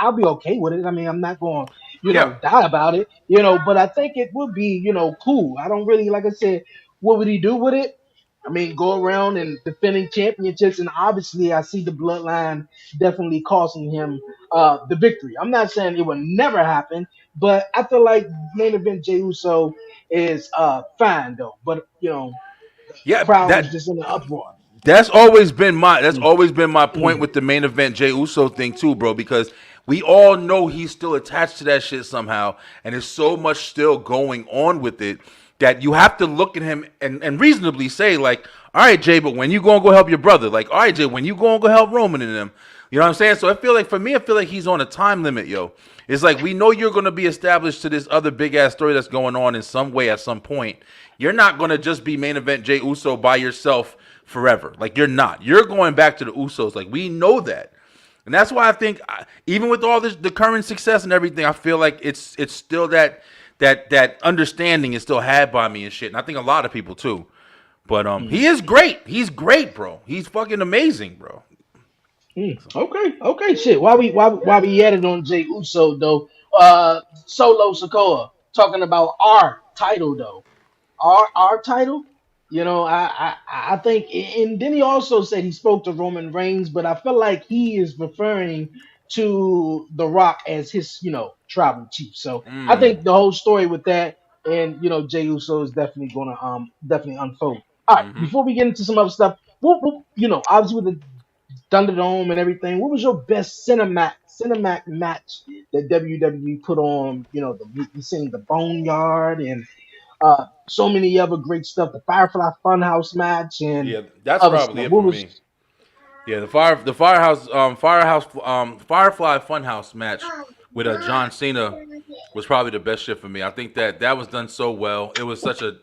I'll be okay with it. I mean, I'm not going to, Yeah. die about it, but I think it would be, cool. I don't really, like I said, what would he do with it? I mean, go around and defending championships, and obviously, I see the bloodline definitely costing him the victory. I'm not saying it would never happen, but I feel like main event Jey Uso is fine though. But the Yeah, crowd was that just in an uproar. that's always been my point Mm, with the main event Jey Uso thing too, bro. Because we all know he's still attached to that shit somehow, and there's so much still going on with it that you have to look at him and reasonably say like, all right, Jay, but when you gonna go help your brother? Like, all right, Jay, when you gonna go help Roman and them? You know what I'm saying? So I feel like for me, I feel like he's on a time limit, yo. It's like we know you're gonna be established to this other big ass story that's going on in some way at some point. You're not gonna just be main event Jey Uso by yourself forever. Like you're not. You're going back to the Usos. Like we know that. And that's why I think, even with all this, the current success and everything, I feel like it's still that understanding is still had by me and shit. And I think a lot of people too. But he mm. is great. He's great, bro. He's fucking amazing, bro. Okay, okay, shit. Why we had it on Jay Uso though? Solo Sokoa talking about our title though. Our title. I think, and then he also said he spoke to Roman Reigns, but I feel like he is referring to The Rock as his, tribal chief. So I Mm. think the whole story with that, and Jay Uso is definitely gonna definitely unfold. All right, Hmm. before we get into some other stuff, obviously with the Thunderdome and everything. What was your best cinematic match that WWE put on? We seen the Boneyard and so many other great stuff. The Firefly Funhouse match and Yeah, that's other probably stuff. it for What me. was? Yeah, Firefly Funhouse match with John Cena was probably the best shit for me. I think that was done so well. It was such a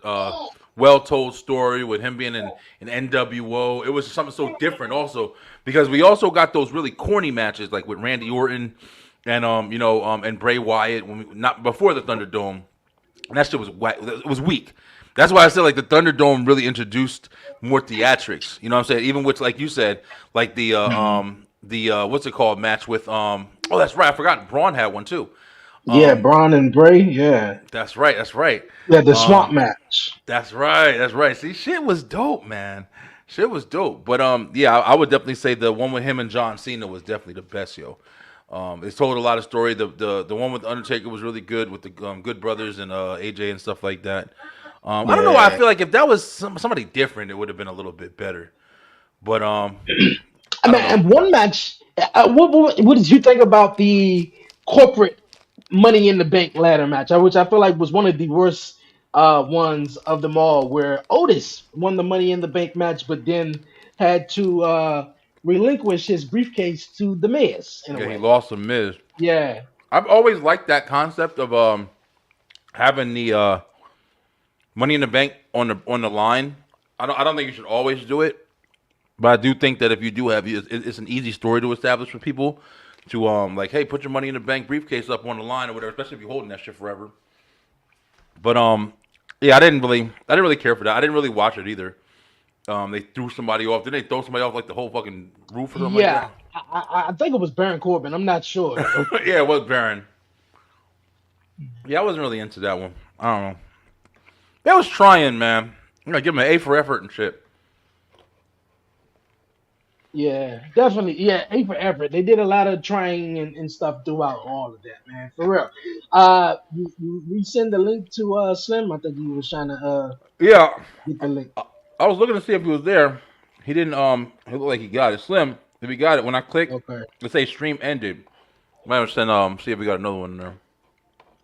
well told story with him being in NWO. It was something so different also, because we also got those really corny matches like with Randy Orton and and Bray Wyatt when not before the Thunderdome. And that shit was it was weak. That's why I said like the Thunderdome really introduced more theatrics. You know what I'm saying? Even with like you said, like Mhm. the what's it called match with oh that's right, I forgot Braun had one too. Yeah, Um Braun and Bray. Yeah, that's right, that's right. yeah, the Swamp Um match. that's right, that's right. See, shit was dope, man. Shit was dope. But yeah, I would definitely say the one with him and John Cena was definitely the best, yo. It's told a lot of story. The one with Undertaker was really good with the Good Brothers and AJ and stuff like that. I don't know why I Yeah, feel like if that was somebody different, it would have been a little bit better. But I I mean, don't know. and one match. What did you think about the corporate Money in the Bank ladder match, which I feel like was one of the worst ones of them all, where Otis won the Money in the Bank match, but then had to relinquish his briefcase to the Miz in a Yeah, he way. lost to Miz. Yeah. I've always liked that concept of having the Money in the Bank on the line. I don't think you should always do it, but I do think that if you do have it's an easy story to establish for people to like, hey, put your Money in the Bank briefcase up on the line or whatever, especially if you're holding that shit forever. But yeah, I didn't really care for that. I didn't really watch it either. They threw somebody off. Didn't they throw somebody off like the whole fucking roof or something like Yeah, that? I think it was Baron Corbin. I'm not sure though. Yeah, it was Baron. Yeah, I wasn't really into that one. I don't know. They was trying, man. I'm gonna give them an A for effort and shit. Yeah, definitely. Yeah, A for effort. They did a lot of trying and stuff throughout all of that, man. For real. You send the link to Slim. I think he was trying to Yeah, get the link. I was looking to see if he was there. He didn't. He looked like he got it. Slim, if he got it, when I click, Okay. let's say stream ended. Might have send see if we got another one in there.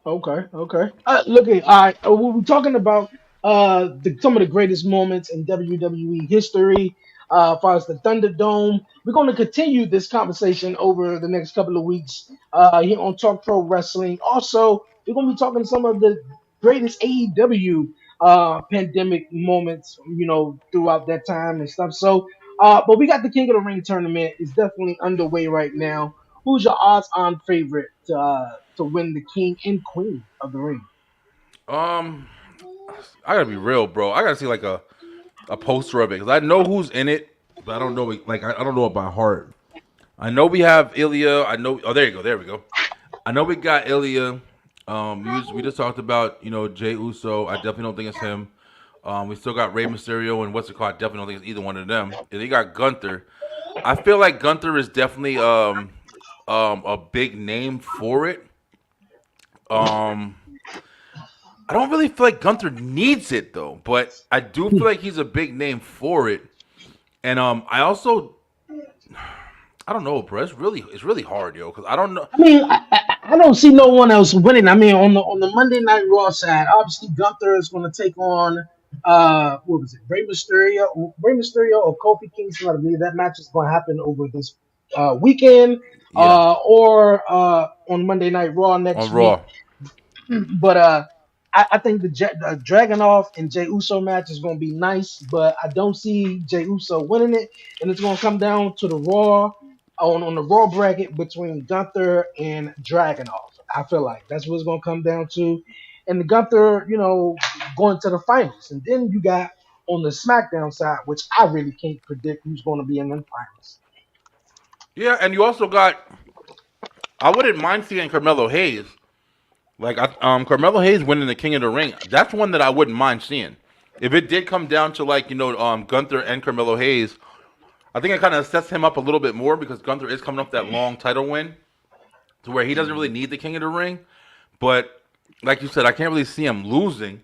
Okay, okay. Look at all right. We were talking about some of the greatest moments in WWE history. As far as the Thunderdome, we're going to continue this conversation over the next couple of weeks here on Talk Pro Wrestling. Also, we're going to be talking some of the greatest AEW pandemic moments, throughout that time and stuff. So, but we got the King of the Ring tournament. It's definitely underway right now. Who's your odds-on favorite to win the King and Queen of the Ring? Um, I gotta be real, bro. I gotta see like a poster of it because I know who's in it, but I don't know like I don't know it by heart. I know we have Ilya. I know. Oh, there you go. There we go. I know we got Ilya. We just talked about Jay Uso. I definitely don't think it's him. We still got Rey Mysterio and what's it called? I definitely don't think it's either one of them. And they got Gunther. I feel like Gunther is definitely a big name for it. Um, I don't really feel like Gunther needs it though, but I do feel like he's a big name for it. And I don't know, bro. It's really hard, yo, because I don't know. I mean, I don't see no one else winning. I mean, on the Monday Night Raw side, obviously Gunther is going to take on what was it, Rey Mysterio or Kofi Kingston. I believe that match is going to happen over this weekend, Yeah, or on Monday Night Raw on next week. Raw. But I think the Dragunov and Jey Uso match is going to be nice, but I don't see Jey Uso winning it, and it's going to come down to the Raw on the Raw bracket between Gunther and Dragunov. I feel like that's what it's going to come down to, and the Gunther, going to the finals, and then you got on the SmackDown side, which I really can't predict who's going to be in the finals. Yeah, and you also got. I wouldn't mind seeing Carmelo Hayes. Like, Carmelo Hayes winning the King of the Ring. That's one that I wouldn't mind seeing. If it did come down to like Gunther and Carmelo Hayes, I think it kind of sets him up a little bit more because Gunther is coming off that long title win to where he doesn't really need the King of the Ring. But like you said, I can't really see him losing.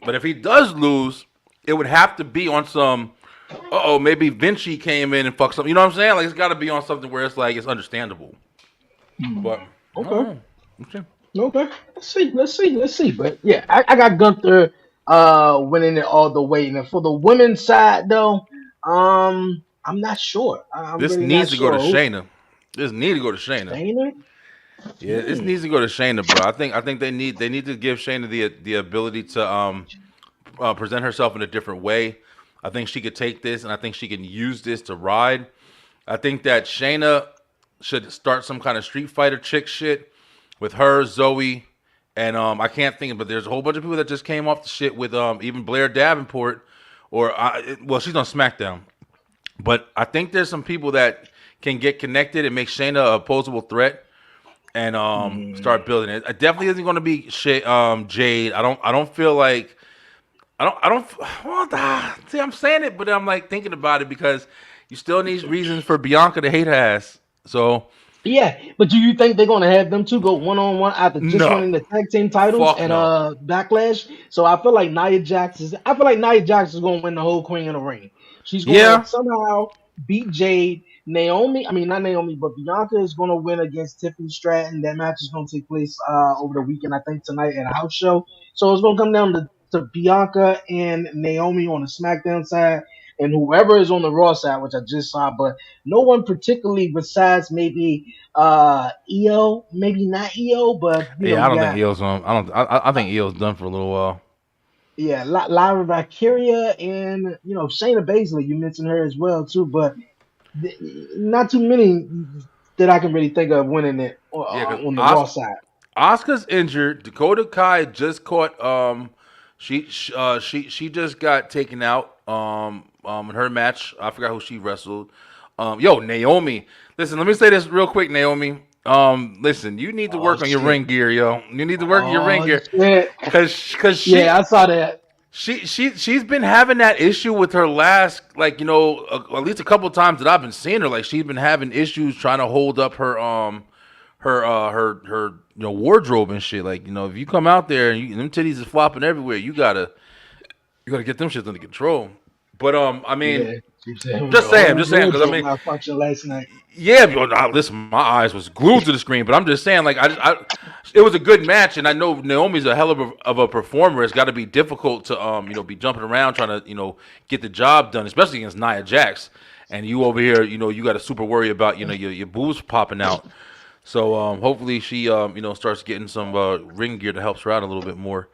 But if he does lose, it would have to be on some. Oh, maybe Vinci came in and fucked something. You know what I'm saying? Like it's got to be on something where it's like it's understandable. But I don't Okay. know. Okay. Okay, let's see. But yeah, I got Gunther winning it all the way. Now for the women's side though, I'm not sure. I'm This really not needs to go to sure. Who Shayna. This needs to go to Shayna. Shayna? Yeah, this Hmm. needs to go to Shayna, bro. I think they need to give Shayna the ability to present herself in a different way. I think she could take this and I think she can use this to ride. I think that Shayna should start some kind of Street Fighter chick shit with her, Zoe, and I can't think of, but there's a whole bunch of people that just came off the shit with even Blair Davenport, well, she's on SmackDown, but I think there's some people that can get connected and make Shayna a opposable threat and Hmm. start building it. It definitely isn't going to be Jade. I don't feel like I don't well, see I'm saying it, but I'm like thinking about it because you still need reasons for Bianca to hate her ass. So Yeah, but do you think they're gonna have them two go one on one after just no, winning the tag team titles fuck at no. Backlash? So I feel like Nia Jax is gonna win the whole Queen of the Ring. She's gonna Yeah, somehow beat Jade. Naomi, I mean not Naomi, but Bianca is gonna win against Tiffany Stratton. That match is gonna take place over the weekend, I think tonight at a house show. So it's gonna come down to Bianca and Naomi on the SmackDown side. and whoever is on the Raw side, which I just saw, but no one particularly besides maybe EO, maybe not EO, but Yeah, I you don't think got EO's on. I don't. I think EO's done for a little while. yeah, Lyra Valkyria and Shayna Baszler. You mentioned her as well too, but th- not too many that I can really think of winning it Yeah, because on the Raw side. Oscar's injured. Dakota Kai just caught. She just got taken out. In her match, I forgot who she wrestled. Yo, Naomi. Listen, let me say this real quick, Naomi. Listen, you need to Oh work on your shit! ring gear, yo. You need to work on your ring Oh gear, shit! cause Yeah, I saw that. she's been having that issue with her last, like, at least a couple times that I've been seeing her. Like, she's been having issues trying to hold up her wardrobe and shit. Like, if you come out there and them titties is flopping everywhere, you gotta get them shits under control. But I mean, Yeah, she said her just whole saying, because I wardrobe mean, malfunctioned last night. yeah, but listen, my eyes was glued to the screen. But I'm just saying, like, it was a good match, and I know Naomi's a hell of a performer. It's got to be difficult to be jumping around trying to get the job done, especially against Nia Jax. And you over here, you got to super worry about your boobs popping out. So hopefully she starts getting some ring gear that helps her out a little bit more.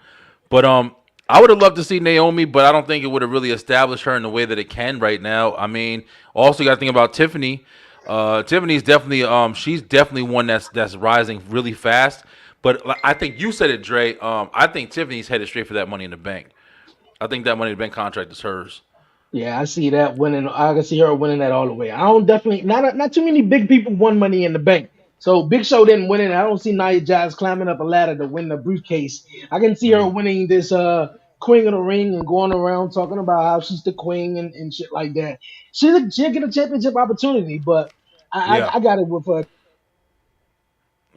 But I would have loved to see Naomi, but I don't think it would have really established her in the way that it can right now. I mean, also got to think about Tiffany. Tiffany's definitely she's definitely one that's rising really fast. But I think you said it, Dre. I think Tiffany's headed straight for that Money in the Bank. I think that Money in the Bank contract is hers. Yeah, I see that winning. I can see her winning that all the way. I don't definitely not too many big people won Money in the Bank. So Big Show didn't win it. I don't see Nia Jax climbing up a ladder to win the briefcase. I can see her Mm. winning this Queen of the Ring and going around talking about how she's the queen and shit like that. She'll get a championship opportunity, but Yeah. I got it with her.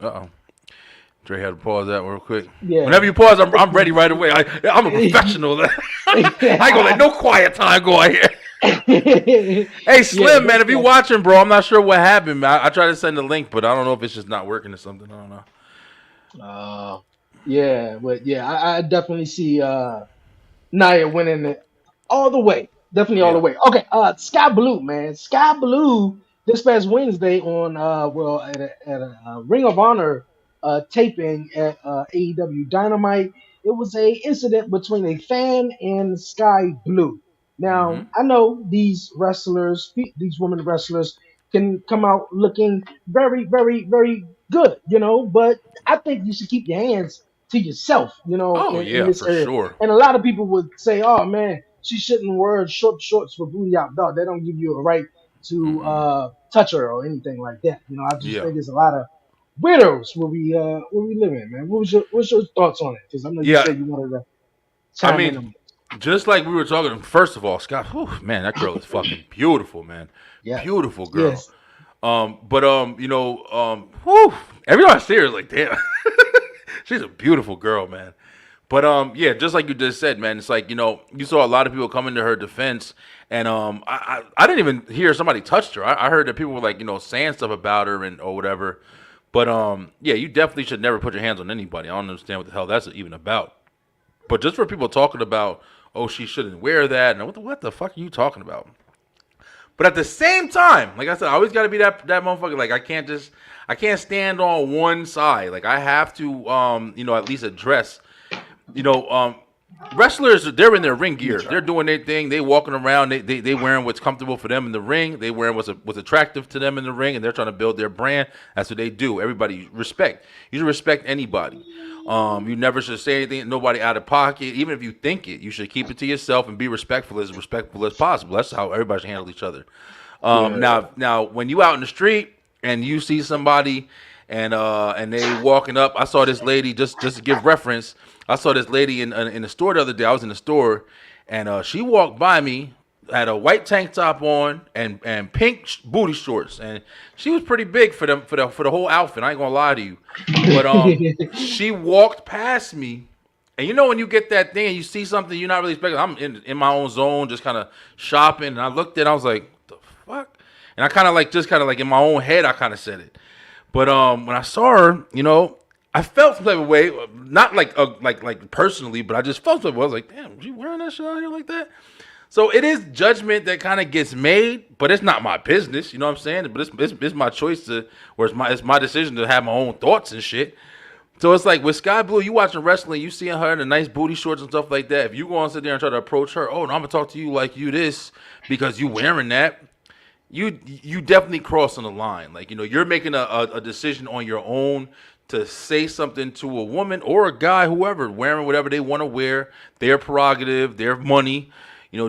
Uh oh. Dre had to pause that real quick. Yeah. Whenever you pause, I'm ready right away. I'm a professional. I ain't gonna let no quiet time go out here. Hey, Yeah, Slim, man, if you that's watching, bro, I'm not sure what happened. Man. I tried to send the link, but I don't know if it's just not working or something. I don't know. uh yeah, but yeah, I definitely see Nia winning it all the way. Definitely all the Yeah. way. Okay, Sky Blue, man. Sky Blue this past Wednesday on at a Ring of Honor taping at AEW Dynamite. It was a incident between a fan and Sky Blue. Mm-hmm. Now, I know these wrestlers, these women wrestlers can come out looking very, very, very good, but I think you should keep your hands to yourself, Oh in yeah, this for area. sure. And a lot of people would say, "Oh man, she shouldn't wear short shorts for booty out dog. They don't give you a right to Mm-mm. touch her or anything like that." I just Yeah. think there's a lot of widows where we live in, man. What's your thoughts on it? Because I know you Yeah. said you wanted to I chime in mean, on it. just like we were talking. First of all, Scott, whew, man, that girl is fucking beautiful, man. Yes, Beautiful girl. yes, But whew, every time I see her, like, damn, she's a beautiful girl, man. But yeah, just like you just said, man, it's like you saw a lot of people come into her defense, and I didn't even hear somebody touched her. I heard that people were like saying stuff about her and or whatever. But yeah, you definitely should never put your hands on anybody. I don't understand what the hell that's even about. But just for people talking about, oh, she shouldn't wear that, and what the fuck are you talking about? But at the same time, like I said, I always got to be that motherfucker. Like I can't stand on one side. Like I have to, at least address, you know, um, wrestlers. They're in their ring let me gear. try. They're doing their thing. They walking around. They wearing what's comfortable for them in the ring. They wearing what's attractive to them in the ring, and they're trying to build their brand. That's what they do. Everybody respect. You should respect anybody. You never should say anything, nobody out of pocket. Even if you think it, you should keep it to yourself and be respectful as possible. That's how everybody should handle each other. Yeah, Now, when you out in the street and you see somebody and they walking up, I saw this lady just to give reference. I saw this lady in the store the other day. I was in the store and she walked by me, had a white tank top on and pink booty shorts, and she was pretty big for them for the whole outfit. I ain't gonna lie to you, but she walked past me, and when you get that thing and you see something you're not really expecting. I'm in my own zone, just kind of shopping, and I looked at it, I was like, what the fuck? And I kind of like in my own head, I kind of said it. But when I saw her, I felt some type of way, not like personally, but I just felt some type of way. I was like, damn, she wearing that shit out here like that? So it is judgment that kind of gets made, but it's not my business. You know what I'm saying? But it's my choice to, or it's my decision to have my own thoughts and shit. So it's like with Sky Blue, you watching wrestling, you seeing her in the nice booty shorts and stuff like that. If you go and sit there and try to approach her, oh, no, I'm gonna talk to you like you this because you wearing that, you definitely crossing the line. Like, you're making a decision on your own to say something to a woman or a guy, whoever, wearing whatever they want to wear, their prerogative, their money,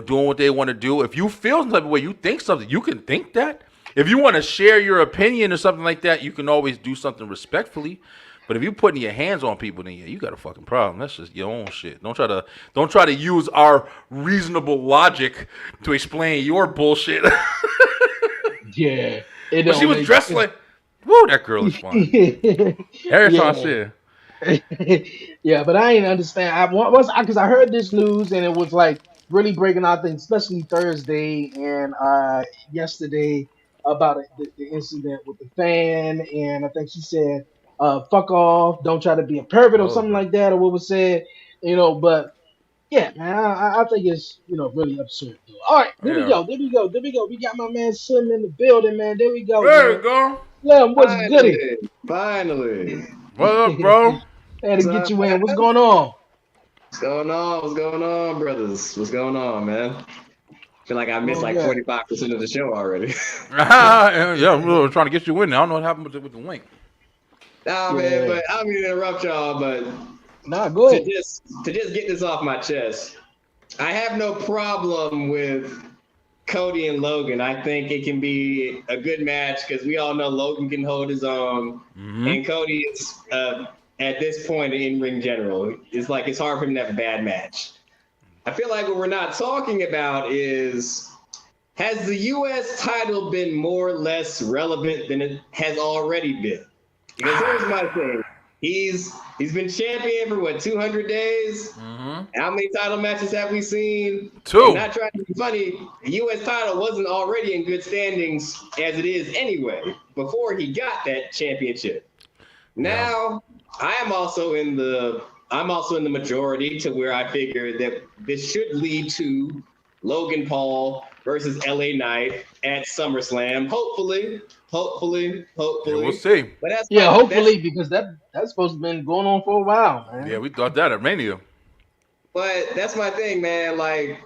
doing what they want to do. If you feel some type of way, you think something, you can think that. If you want to share your opinion or something like that, you can always do something respectfully. But if you putting your hands on people, then yeah, you got a fucking problem. That's just your own shit. Don't try to use our reasonable logic to explain your bullshit. Yeah, it But she don't was make dressed like, whoa, that girl is fine. Every time I see yeah. her. Yeah, but I ain't understand. I was because I heard this news and it was like really breaking out things, especially Thursday and yesterday about the incident with the fan, and I think she said, "Fuck off, don't try to be a pervert" or All of something her. like that, or what was said, But yeah, man, I think it's really absurd. Though. All right, there we Yeah. go, there we go, there we go. We got my man Slim in the building, man. There we go, There man. you go. Slim, what's goody? Finally, finally. What up, bro? Had to What's get up, you in. What's man? going on? What's going on? What's going on, brothers? What's going on, man? Feel like I missed Doing like good. 45% of the show already. Yeah, I'm really trying to get you in there. I don't know what happened with the link. Nah, man, Yeah. but I don't mean to interrupt y'all, but Nah, go to ahead. just get this off my chest, I have no problem with Cody and Logan. I think it can be a good match because we all know Logan can hold his own, and Cody is at this point in ring general. It's like it's hard for him to have a bad match. I feel like what we're not talking about is, has the U.S. title been more or less relevant than it has already been? Because here's my thing: he's been champion for what, 200 days? How many title matches have we seen? And 2. not trying to be funny, the U.S. title wasn't already in good standings as it is anyway before he got that championship. Yeah. Now I'm also in the majority to where I figure that this should lead to Logan Paul versus LA Knight at SummerSlam. Hopefully. Yeah, we'll see. But Yeah, hopefully because that's supposed to have been going on for a while, Yeah, man. we thought that at Mania. but that's my thing, man. Like,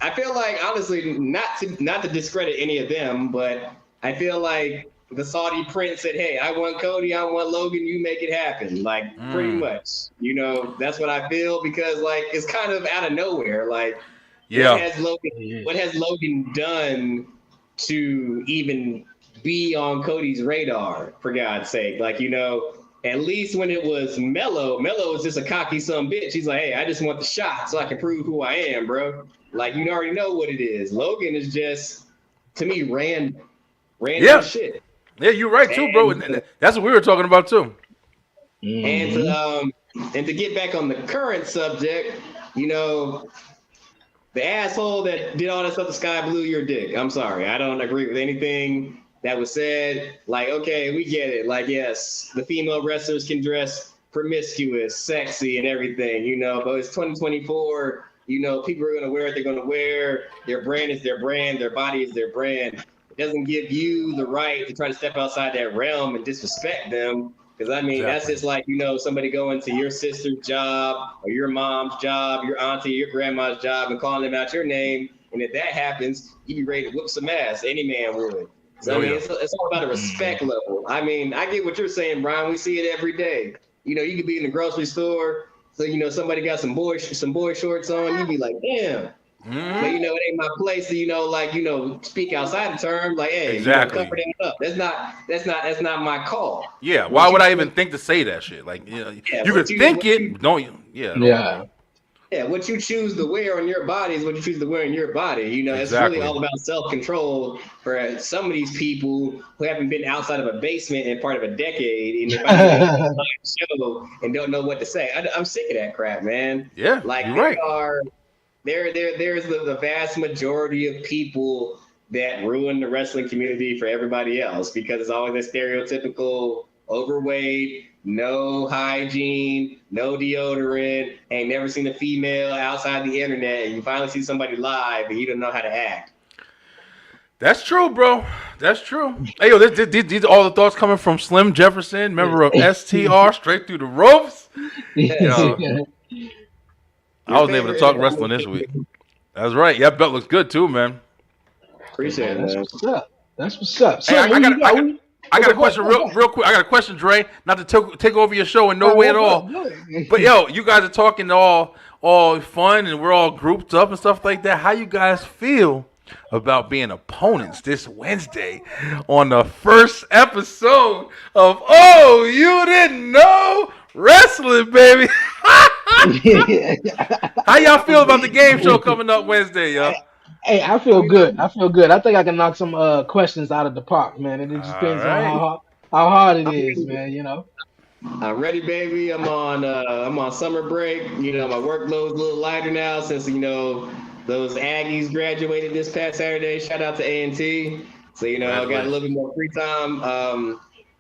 I feel like honestly, not to discredit any of them, but I feel like the Saudi prince said, "Hey, I want Cody, I want Logan. You make it happen." Like, pretty much, that's what I feel because like it's kind of out of nowhere. Like, Yeah. what has Logan done to even be on Cody's radar? For God's sake, like at least when it was Mello was just a cocky son bitch. He's like, hey, I just want the shot so I can prove who I am, bro. Like, you already know what it is. Logan is just, to me, random Yeah. shit. Yeah, you're right too, bro. And that's what we were talking about too. And to get back on the current subject, the asshole that did all that stuff to Skye blew your dick. I'm sorry, I don't agree with anything that was said. Like, okay, we get it. Like, yes, the female wrestlers can dress promiscuous, sexy, and everything, but it's 2024. People are going to wear what they're going to wear. Their brand is their brand. Their body is their brand. It doesn't give you the right to try to step outside that realm and disrespect them. Because, I mean, that's just like, somebody going to your sister's job or your mom's job, your auntie, your grandma's job and calling them out your name. And if that happens, you'd be ready to whoop some ass. Any man would. So, I mean, it's all about a respect level. I mean, I get what you're saying, Brian. We see it every day. You could be in the grocery store. So, somebody got some boy shorts on. You'd be like, damn. But, it ain't my place to, speak outside the term. Like, hey, Exactly. cover that up. That's not my call. Yeah, why would I even think to say that shit? Like, you could think it, don't you? Yeah. Yeah. Yeah, what you choose to wear on your body is what you choose to wear on your body. It's Exactly. really all about self-control for some of these people who haven't been outside of a basement in part of a decade and they show and don't know what to say. I'm sick of that crap, man. Yeah, like you're they right. are. There's the vast majority of people that ruin the wrestling community for everybody else because it's always that stereotypical overweight, no hygiene, no deodorant, ain't never seen a female outside the internet, and you finally see somebody live and you don't know how to act. That's true, bro. That's true. Hey, yo, these are all the thoughts coming from Slim Jefferson, member of STR, straight through the ropes. Yo, I Your was able to favorite. talk wrestling this week. That's right. Yeah, belt looks good too, man. Appreciate it, That's man. what's up. That's what's up. Hey, So who you got? I got a Go ahead, question, go ahead. real quick. I got a question, Dre. Not to take over your show in no way at all. Go ahead. But yo, you guys are talking all fun, and we're all grouped up and stuff like that. How you guys feel about being opponents this Wednesday on the first episode of Oh You Didn't Know Wrestling, baby? How y'all feel about the game show coming up Wednesday, yo? Hey, I feel good. I feel good. I think I can knock some questions out of the park, man. And it just All depends on right. how hard it is, man. You know. I'm ready, baby. I'm on summer break. You know, my workload's a little lighter now since those Aggies graduated this past Saturday. Shout out to A&T. So I got a little bit more free time.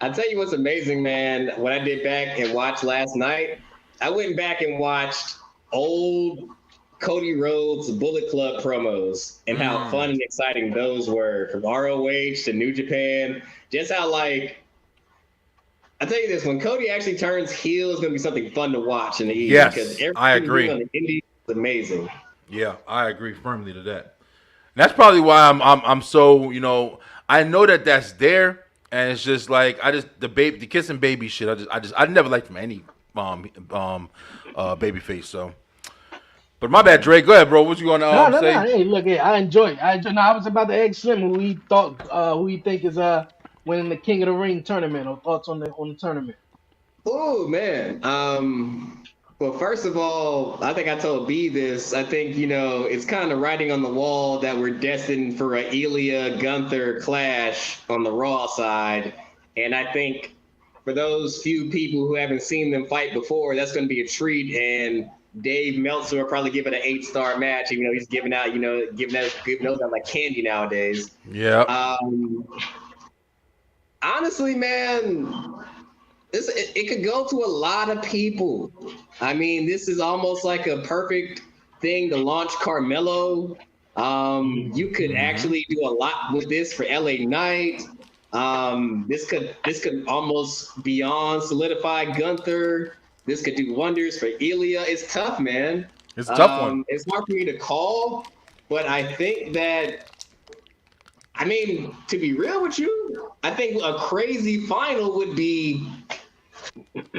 I tell you what's amazing, man. What I did back and watched last night, I went back and watched old Cody Rhodes Bullet Club promos and how fun and exciting those were, from ROH to New Japan. Just how, like, I tell you this, when Cody actually turns heel, it's gonna be something fun to watch in the East. Yes, because everything I agree. On the Indies is amazing. Yeah, I agree firmly to that. And that's probably why I'm so, I know that's there, and it's just like the kissing baby shit. I never liked from any baby face. So, but my bad, Dre. Go ahead, bro. What you gonna No. say? Hey, look, I enjoy it. No, I was about to ask Slim who he think is winning the King of the Ring tournament, or thoughts on the tournament. Oh man. Well, first of all, I think I told B this. I think it's kind of writing on the wall that we're destined for a Ilya Gunther clash on the Raw side, and I think for those few people who haven't seen them fight before, that's going to be a treat. And Dave Meltzer will probably give it an 8-star match, even though he's giving those out like candy nowadays. Yeah. Honestly, man, it could go to a lot of people. I mean, this is almost like a perfect thing to launch Carmelo. You could actually do a lot with this for LA Knight. This could almost beyond solidify Gunther. This could do wonders for Ilya. It's tough, man. It's a tough one. It's hard for me to call, but I think that, I mean, to be real with you, I think a crazy final would be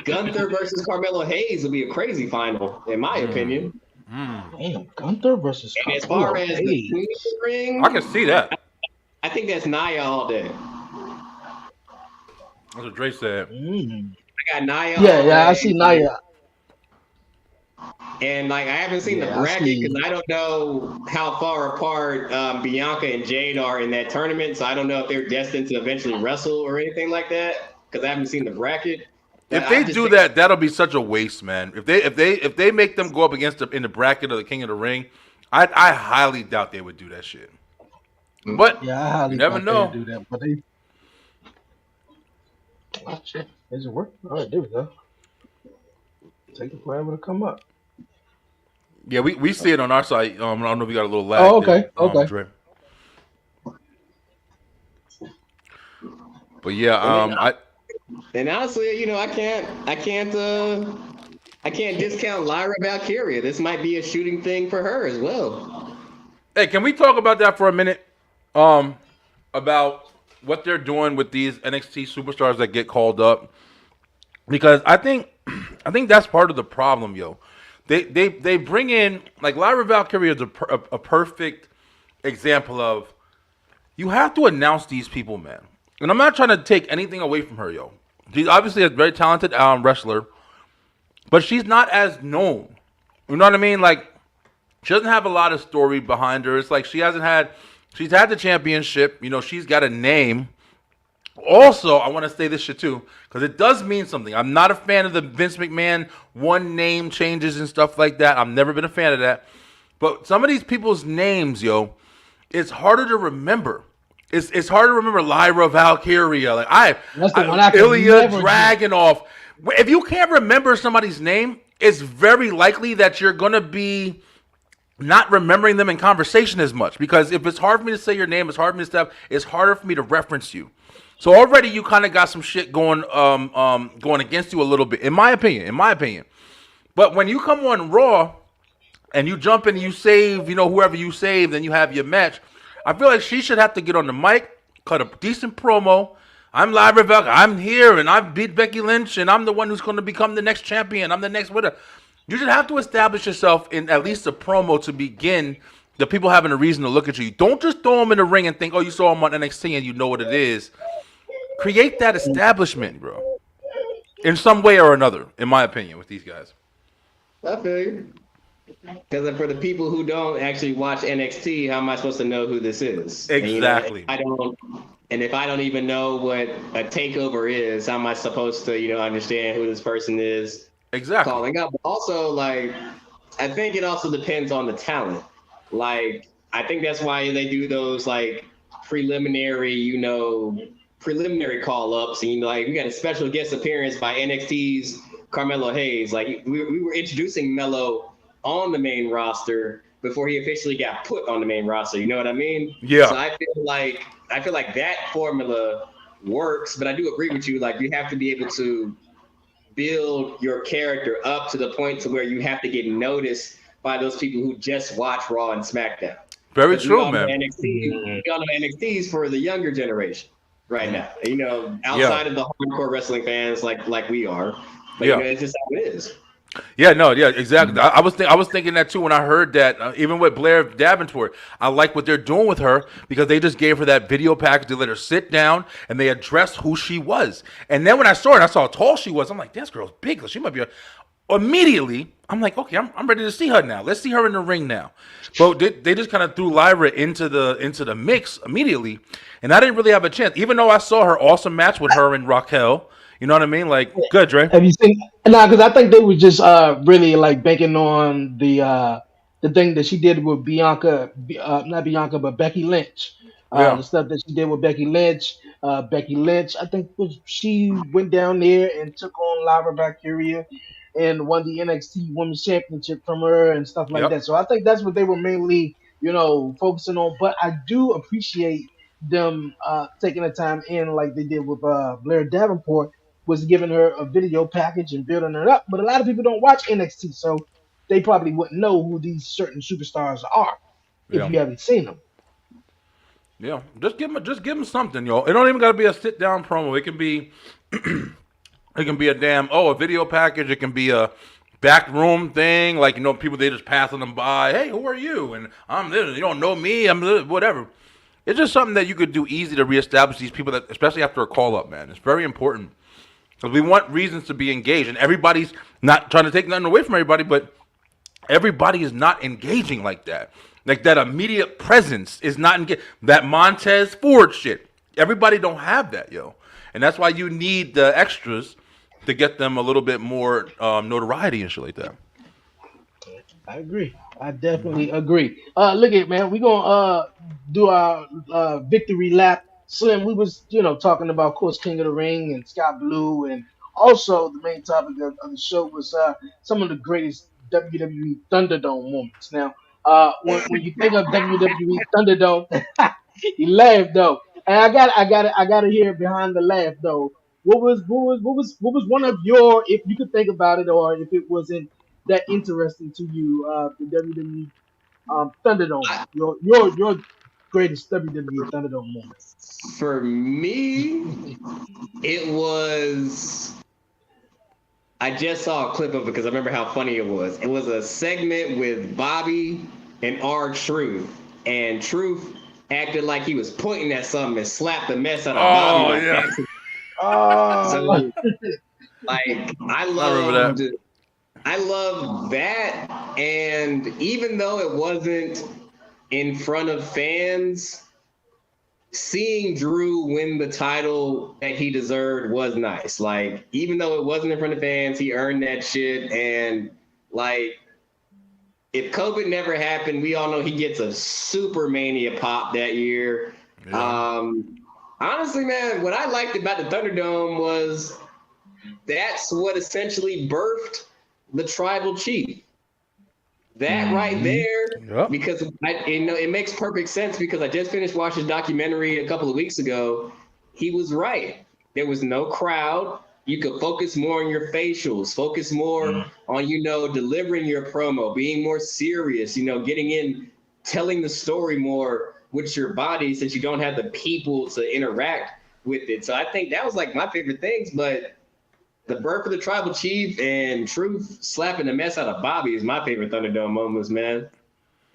Gunther versus Carmelo Hayes would be a crazy final, in my opinion. Damn, Gunther versus And as Carmelo far as the Hayes. Queen of the Ring, I can see that. I think that's Nia all day. That's what Dre said. I got Nia. Yeah, I see Nia. And like, I haven't seen the bracket because I don't know how far apart Bianca and Jade are in that tournament. So I don't know if they're destined to eventually wrestle or anything like that because I haven't seen the bracket. If they do that, that'll be such a waste, man. If they make them go up against in the bracket of the King of the Ring, I highly doubt they would do that shit. But Yeah, I highly you never doubt know. they'd do that, but they. Oh shit! Does it work? All right, there we go. Take it forever to come up. Yeah, we see it on our site. I don't know if we got a little lag. Oh, okay, there, okay. Dre. But yeah, And honestly, I can't discount Lyra Valkyria. This might be a shooting thing for her as well. Hey, can we talk about that for a minute? About what they're doing with these NXT superstars that get called up, because I think that's part of the problem, yo. They bring in, like, Lyra Valkyria is a perfect example of, you have to announce these people, man. And I'm not trying to take anything away from her, yo. She's obviously a very talented wrestler, but she's not as known. You know what I mean? Like, she doesn't have a lot of story behind her. It's like she's had the championship. She's got a name. Also, I want to say this shit too, because it does mean something. I'm not a fan of the Vince McMahon one name changes and stuff like that. I've never been a fan of that. But some of these people's names, yo, it's harder to remember. It's hard to remember Lyra Valkyria. Like That's the one I could Ilya never get. Dragunov. If you can't remember somebody's name, it's very likely that you're gonna be not remembering them in conversation as much. Because if it's hard for me to say your name, it's hard for me to step. It's harder for me to reference you. So already you kind of got some shit going against you a little bit, in my opinion. In my opinion. But when you come on Raw and you jump in and you save, whoever you save, then you have your match. I feel like she should have to get on the mic, cut a decent promo. I'm live, Rebecca. I'm here, and I've beat Becky Lynch, and I'm the one who's going to become the next champion. I'm the next winner. You should have to establish yourself in at least a promo to begin the people having a reason to look at you. Don't just throw them in the ring and think, oh, you saw them on NXT and you know what it is. Create that establishment, bro, in some way or another, in my opinion, with these guys. I feel you. Because for the people who don't actually watch NXT, how am I supposed to know who this is? Exactly. And if I don't even know what a takeover is, how am I supposed to, understand who this person is? Exactly. Calling up. Also, I think it also depends on the talent. I think that's why they do those preliminary, preliminary call ups. And we got a special guest appearance by NXT's Carmelo Hayes. We were introducing Melo on the main roster before he officially got put on the main roster. You know what I mean? Yeah. So I feel like that formula works, but I do agree with you. You have to be able to build your character up to the point to where you have to get noticed by those people who just watch Raw and SmackDown. Very true, man. We all know NXT's for the younger generation right now. Outside of the hardcore wrestling fans like we are. But it's just how it is. Yeah, no, yeah, exactly. I was thinking that too when I heard that. Even with Blair Davenport, I like what they're doing with her because they just gave her that video package. They let her sit down and they addressed who she was. And then when I saw her, and I saw how tall she was. I'm like, this girl's big. She might be. Immediately, I'm like, okay, I'm ready to see her now. Let's see her in the ring now. But they just kind of threw Lyra into the mix immediately, and I didn't really have a chance. Even though I saw her awesome match with her and Raquel. You know what I mean? Good, Dre. Have you seen? Nah, because I think they were just really banking on the thing that she did with Bianca, not Bianca, but Becky Lynch. Yeah. The stuff that she did with Becky Lynch. Becky Lynch, I think, she went down there and took on Lyra Valkyria and won the NXT Women's Championship from her and stuff like Yep. that. So I think that's what they were mainly, focusing on. But I do appreciate them taking the time in like they did with Blair Davenport, was giving her a video package and building her up. But a lot of people don't watch NXT, so they probably wouldn't know who these certain superstars are if Yeah. you haven't seen them. Yeah. Just give them something, yo. It don't even gotta be a sit down promo. It can be it can be a video package. It can be a back room thing, people they just passing them by. Hey, who are you? And I'm this. You don't know me. I'm this, whatever. It's just something that you could do easy to reestablish these people, that especially after a call up, man. It's very important because we want reasons to be engaged, and everybody's not trying to take nothing away from everybody, but everybody is not engaging like that. Like that immediate presence is not engaged. That Montez Ford shit. Everybody don't have that, yo. And that's why you need the extras to get them a little bit more notoriety and shit like that. I agree. I definitely agree. Look at man, we gonna do our victory lap. Slim, we was talking about, of course, King of the Ring and Scott Blue, and also the main topic of the show was some of the greatest WWE Thunderdome moments. Now, when you think of WWE Thunderdome, you laugh though, and I gotta hear behind the laugh though. What was one of your, if you could think about it, or if it wasn't that interesting to you, the WWE Thunderdome, your greatest WWE Thunderdome moment? For me, it was. I just saw a clip of it because I remember how funny it was. It was a segment with Bobby and R-Truth, and Truth acted like he was pointing at something and slapped the mess out of Bobby. Oh yeah. Oh, I remember that. I loved that, and even though it wasn't in front of fans, seeing Drew win the title that he deserved was nice. Even though it wasn't in front of fans, he earned that shit. And if COVID never happened, we all know he gets a super mania pop that year. Yeah. Um, honestly, man, what I liked about the Thunderdome was that's what essentially birthed the tribal chief. That right Hmm. there, Yep. because it makes perfect sense because I just finished watching a documentary a couple of weeks ago. He was right. There was no crowd. You could focus more on your facials, focus more on, delivering your promo, being more serious, getting in, telling the story more with your body since you don't have the people to interact with it. So I think that was like my favorite things, but the birth of the tribal chief and Truth slapping the mess out of Bobby is my favorite Thunderdome moments, man.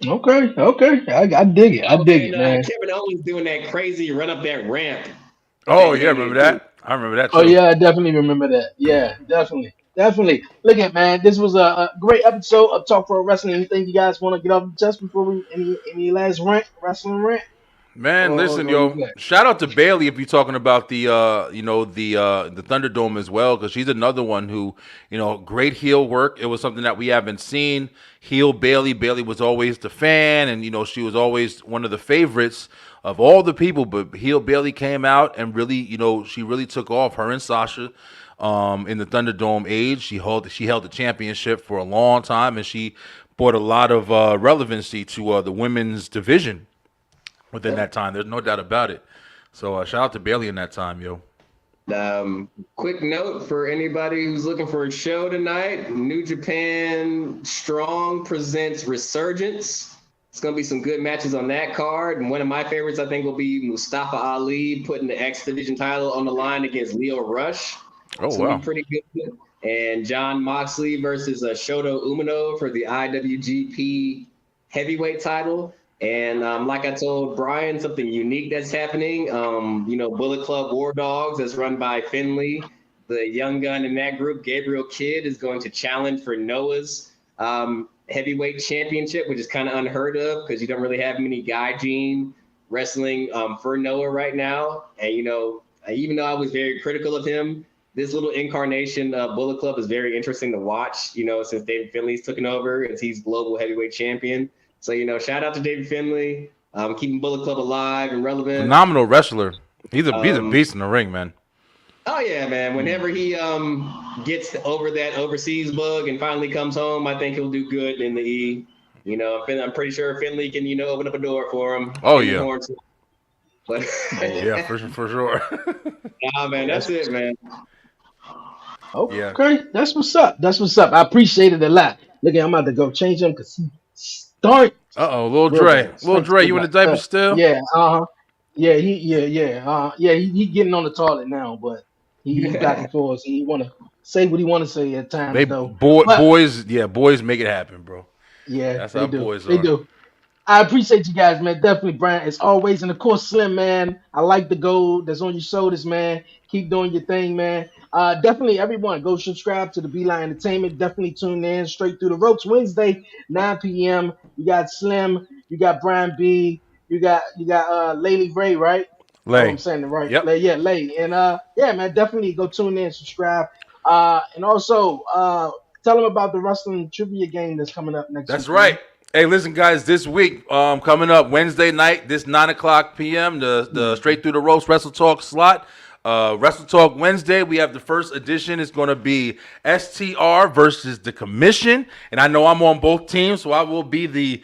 Okay, okay. I dig it. I Oh, dig and it, man. Kevin Owens doing that crazy run up that ramp at Oh the yeah, end remember there too. that? I remember that Oh too. yeah, I definitely remember that. Yeah, definitely, definitely. Look at man, this was a great episode of Talk Pro Wrestling. Anything you guys want to get off the chest before we any last wrestling rant, Man, listen, or you yo. good? Shout out to Bailey if you're talking about the Thunderdome as well, because she's another one who, great heel work. It was something that we haven't seen. Heel Bailey. Bailey was always the fan, and she was always one of the favorites of all the people. But heel Bailey came out and really, she really took off. Her and Sasha, in the Thunderdome age, she held the championship for a long time, and she brought a lot of relevancy to the women's division within Yep. that time. There's no doubt about it. So shout out to Bailey in that time, yo. Quick note for anybody who's looking for a show tonight: New Japan Strong presents Resurgence. It's gonna be some good matches on that card, and one of my favorites I think will be Mustafa Ali putting the X Division title on the line against Leo Rush. Oh It's gonna be wow. pretty good. And John Moxley versus Shoto Umino for the IWGP Heavyweight title. And like I told Brian, something unique that's happening. Bullet Club War Dogs, that's run by Finley, the young gun in that group, Gabriel Kidd, is going to challenge for Noah's heavyweight championship, which is kind of unheard of because you don't really have many Gaijin wrestling for Noah right now. And even though I was very critical of him, this little incarnation of Bullet Club is very interesting to watch. Since David Finley's taken over as he's global heavyweight champion. So, shout out to David Finley, keeping Bullet Club alive and relevant. Phenomenal wrestler. He's a Um, beast in the ring, man. oh yeah, man. Whenever he gets over that overseas bug and finally comes home, I think he'll do good in the E. I'm pretty sure Finley can, open up a door for him. Oh In the yeah. horn. But Yeah, Yeah, for sure. nah, man, that's it, man. Yeah. okay. That's what's up. That's what's up. I appreciate it a lot. Look, I'm about to go change them because he stunk Uh-oh, Lil real Dre. bad. Lil Stinks Dre, real you in the bad. diaper still? Yeah, yeah, he getting on the toilet now, but he back and forth. He want to say what he want to say at They times though. But boys make it happen, bro. yeah, That's they how do. boys They are. do. I appreciate you guys, man. Definitely, Brian, as always. And of course, Slim, man. I like the gold that's on your shoulders, man. Keep doing your thing, man. Definitely, everyone, go subscribe to the Beeline Entertainment. Definitely tune in straight through the ropes Wednesday, 9 p.m. You got Slim, you got Brian B, you got Laylee Ray, right? I hope I'm Lay. saying it right. Yep. Lay, yeah, Lay. And yeah, man, definitely go tune in, subscribe. And also tell them about the wrestling trivia game that's coming up next That's week, man. right. Hey, listen, guys. This week, coming up Wednesday night, this 9 o'clock p.m. The Mhm. straight through the ropes Wrestle Talk slot. Wrestle Talk Wednesday. We have the first edition. It's going to be STR versus the Commission, and I know I'm on both teams, so I will be the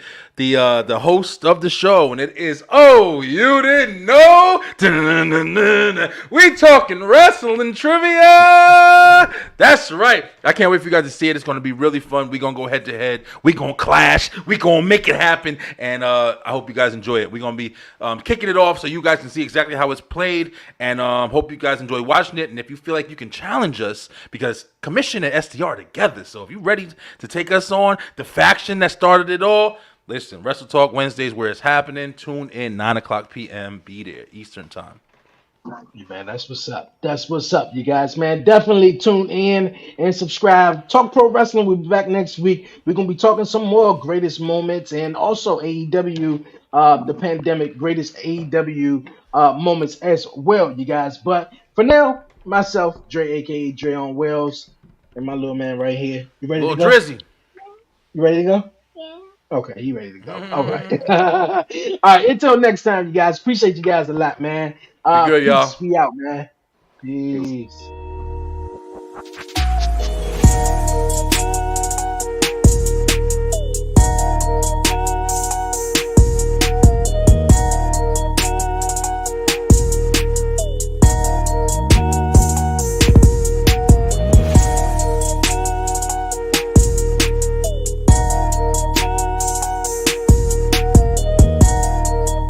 host of the show. And it is you didn't know? Dun-dun-dun-dun-dun. We talking wrestling trivia. That's right. I can't wait for you guys to see it. It's going to be really fun. We're going to go head to head. We're going to clash. We're going to make it happen. And I hope you guys enjoy it. We're going to be kicking it off so you guys can see exactly how it's played. And hope you guys enjoy watching it. And if you feel like you can challenge us, because Commission and STR are together. So if you're ready to take us on, the faction that started it all, listen, Wrestle Talk Wednesdays where it's happening. Tune in 9 o'clock p.m. Be there, Eastern Time. Yeah, man, that's what's up. That's what's up, you guys, man. Definitely tune in and subscribe. Talk Pro Wrestling. We'll be back next week. We're gonna be talking some more greatest moments and also AEW, the pandemic greatest AEW moments as well, you guys. But for now, myself, Dre, aka Dre on Wells, and my little man right here. You ready to Little go? Drizzy. You ready to go? Okay, he ready to go. All right. All right. Until next time, you guys. Appreciate you guys a lot, man. Be good, y'all. Peace. We out, man. Peace.